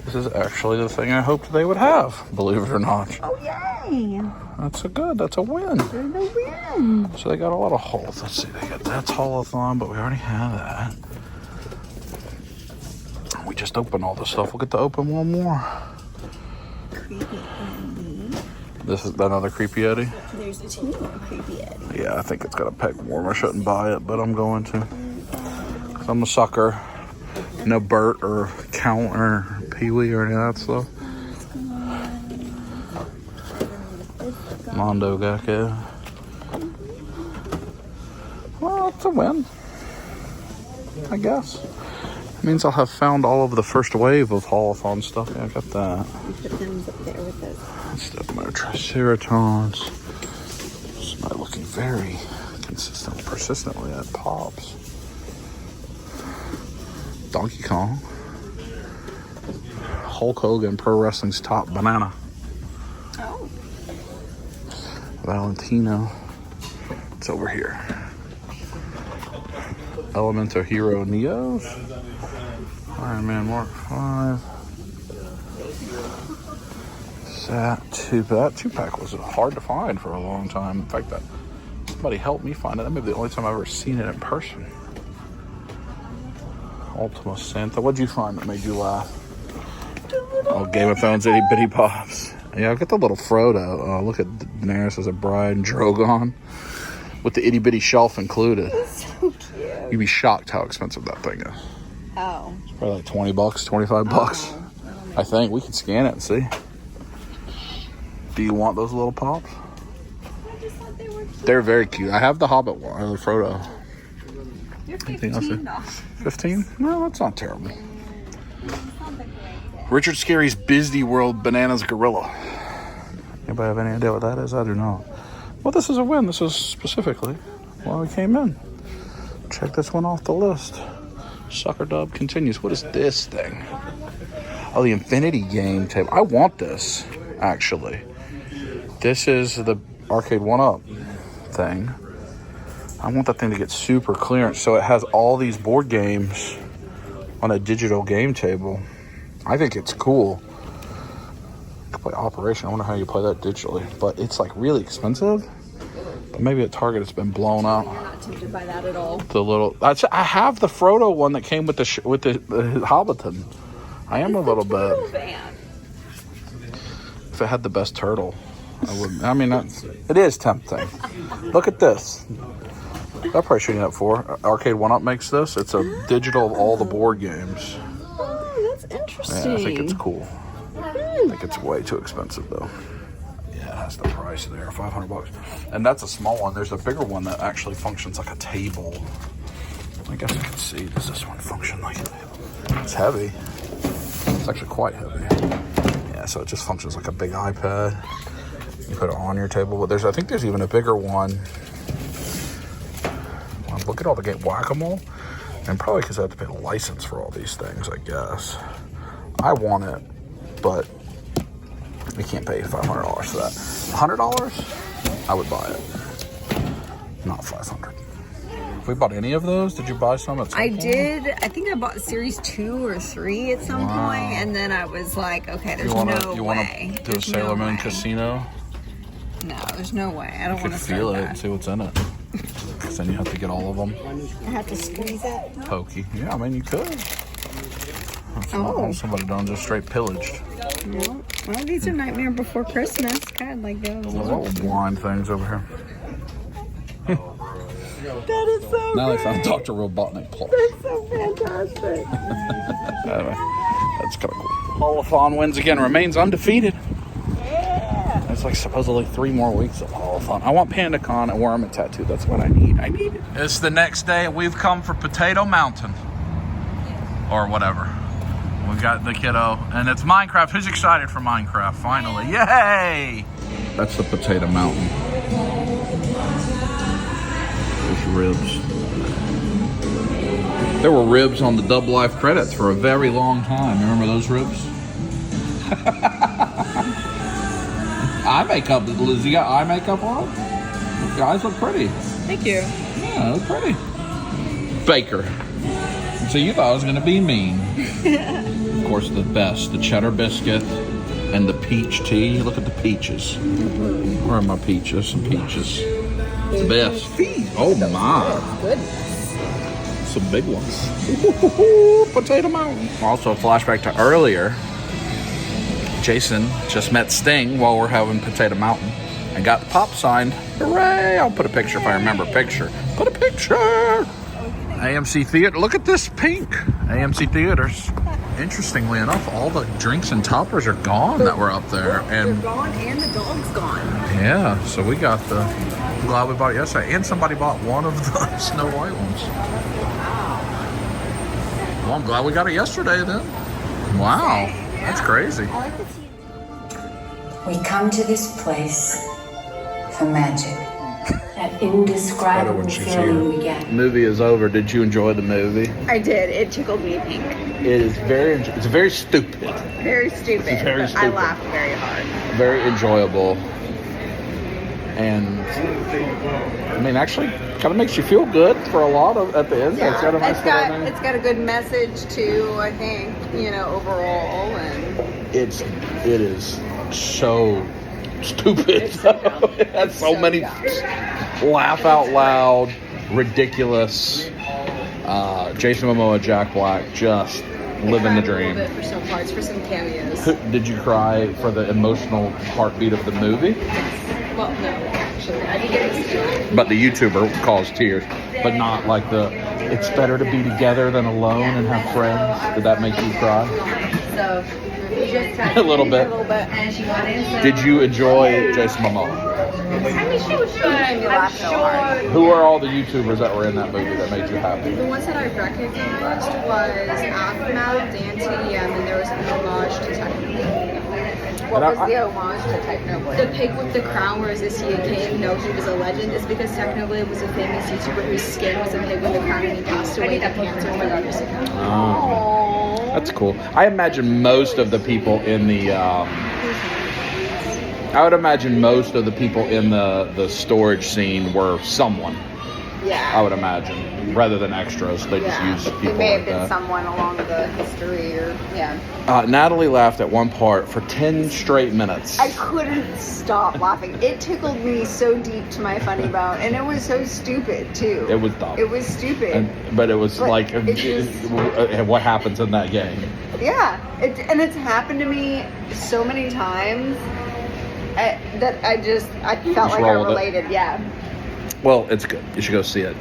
This is actually the thing I hoped they would have, believe it or not. Oh, yay. That's a win. They're the win. So they got a lot of hauls. Let's see, they got that's Haul-a-thon, but we already have that. We just opened all this stuff. We'll get to open one more. This is another Creepy Yeti. There's a two more Creepy Yeti. Yeah, I think it's got a peg warm. I shouldn't buy it, but I'm going to. 'Cause I'm a sucker. No Bert or Count or Pee-wee or any of that stuff. Mondo Gecko. Well, it's a win, I guss. It means I'll have found all of the first wave of Haul-a-thon stuff. Yeah, I got that. Put them up there with us. Stuff my Triceratons. Somebody looking very consistent, persistently at Pops. Donkey Kong. Hulk Hogan, Pro Wrestling's top banana. Oh. Valentino. It's over here. Elemental Hero Neos. Iron Man Mark 5. That 2-pack was hard to find for a long time. In fact, that somebody helped me find it. That may be the only time I've ever seen it in person. Ultima Santa. What'd you find that made you laugh? Oh, Game of Thrones Itty Bitty Pops. Yeah, I've got the little Frodo. Oh, look at Daenerys as a bride and Drogon with the itty bitty shelf included. So cute. You'd be shocked how expensive that thing is. Oh. It's probably like $20, $25. I think we can scan it and see. Do you want those little pops? I just thought they were cute. They're very cute. I have the Hobbit one, or the Frodo. You're Anything else? 15 off. 15? No, that's not terrible. Richard Scarry's Disney World Bananas Gorilla. Anybody have any idea what that is? I do not. Well, this is a win. This is specifically why we came in. Check this one off the list. Sucker dub continues. What is this thing? Oh, the infinity game table. I want this, actually. This is the arcade 1-up thing. I want that thing to get super clearance so it has all these board games on a digital game table. I think it's cool. You can play Operation. I wonder how you play that digitally. But it's like really expensive. But maybe at Target it's been blown out. I'm not tempted by that at all. The little, I have the Frodo one that came with the Hobbiton. I am a little bit. If it had the best turtle, I wouldn't. I mean, it is tempting. Look at this. I'll probably shoot it for. Arcade 1-Up makes this. It's a digital of all the board games. Oh, that's interesting. Yeah, I think it's cool. I think it's way too expensive though. Yeah, it has the price there, $500. And that's a small one. There's a bigger one that actually functions like a table. I guess I can see. Does this one function like it? It's heavy. It's actually quite heavy. Yeah, so it just functions like a big iPad. You put it on your table, but I think there's even a bigger one. Wow, look at all the game Whack-A-Mole. And probably because I have to pay a license for all these things, I guess. I want it, but we can't pay $500 for that. $100? I would buy it. Not $500. Have we bought any of those? Did you buy some at some point? Did. I think I bought series 2 or 3 at some point, and then I was like, okay, there's no way. You want to do a Sailor Moon Casino? No, there's no way. I don't want to feel it that. and see what's in it. Because then you have to get all of them. I have to squeeze it. Pokey. Yeah, I mean, you could. Somebody done just straight pillaged. No. Well, these are Nightmare Before Christmas. God, like those. Little blind things over here. That is so Now they found Dr. Robotnik plush. That's so fantastic. Anyway, that's kind of cool. Holothon wins again, remains undefeated. Yeah. It's like supposedly 3 more weeks of Holothon. I want PandaCon and Worm tattoo. That's what I need. I need it. It's the next day. We've come for Potato Mountain. Or whatever. We've got the kiddo. And it's Minecraft. Who's excited for Minecraft? Finally. Yay! That's the Potato Mountain. There's ribs. There were ribs on the Dub Life credits for a very long time. Remember those ribs? Eye makeup. Does he got eye makeup on? Your eyes look pretty. Thank you. Yeah, look pretty. Baker. So you thought I was going to be mean. Of course, the best. The cheddar biscuit and the peach tea. Look at the peaches. Where are my peaches? Some peaches. The best. Oh my. Goodness. Some big ones. Potato Mountain. Also, a flashback to earlier. Jason just met Sting while we're having Potato Mountain and got the pop signed. Hooray! I'll put a picture if I remember a picture. Put a picture! AMC Theater. Look at this pink. AMC Theaters. Interestingly enough, all the drinks and toppers are gone that were up there. And they're gone and the dog's gone. Yeah, so we got the... I'm glad we bought it yesterday. And somebody bought one of the Snow White ones. Well, I'm glad we got it yesterday then. Wow. That's crazy. We come to this place for magic. That indescribable feeling we get. Movie is over. Did you enjoy the movie? I did. It tickled me pink. It's very stupid. Very stupid. It's very stupid. I laughed very hard. Very enjoyable. And I mean, actually, kind of makes you feel good for a lot of at the end. Yeah, It's got a nice it's got a good message too. I think overall, and it is so stupid. It has so many laugh out loud, ridiculous. Jason Momoa, Jack Black, just living the dream. A little bit for some parts, for some cameos. Did you cry for the emotional heartbeat of the movie? Well, no, actually, I did get But the YouTuber caused tears, but not like the. It's better to be together than alone and have friends. Did that make you cry? So A little bit. Did you enjoy Jason Momoa? I mean, she was good. I'm sure. Who are all the YouTubers that were in that movie that made you happy? The ones that I recognized was Aftermath, Dan TDM, and there was an homage to Technical. What was the homage to Technoblade? The pig with the crown, where is he a king? No, he was a legend. Is because Technoblade was a famous YouTuber whose skin was a pig with a crown, and he passed away of cancer 5 years ago. Oh, that's cool. I imagine most of the people in the storage scene were someone. Yeah. I would imagine, rather than extras. They just use people It may have like been that. someone along the history or, yeah. Natalie laughed at one part for 10 straight minutes. I couldn't stop laughing. It tickled me so deep to my funny bone. And it was so stupid, too. It was dumb. It was stupid. But it was But it just- what happens in that game. Yeah. And it's happened to me so many times that I felt like I roll with it. related. Yeah. Well, it's good. You should go see it.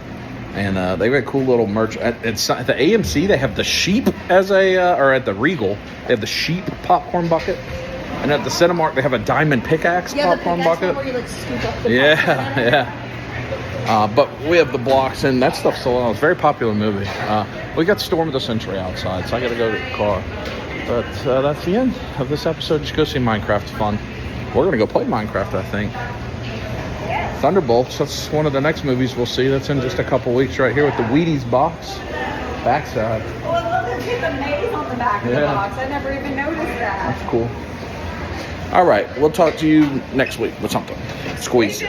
And they've got cool little merch. At the AMC, they have the sheep or at the Regal, they have the sheep popcorn bucket. And at the Cinemark, they have a diamond pickaxe popcorn bucket. Where you like scoop up the Yeah. But we have the blocks, and that stuff's still on. It's a very popular movie. We got Storm of the Century outside, so I got to go to the car. But that's the end of this episode. Just go see Minecraft. It's fun. We're going to go play Minecraft, I think. Thunderbolts, that's one of the next movies we'll see. That's in just a couple weeks right here with the Wheaties box. Backside. Oh, look, there's the maze on the back of the box. I never even noticed that. That's cool. All right, we'll talk to you next week with something. Squeeze.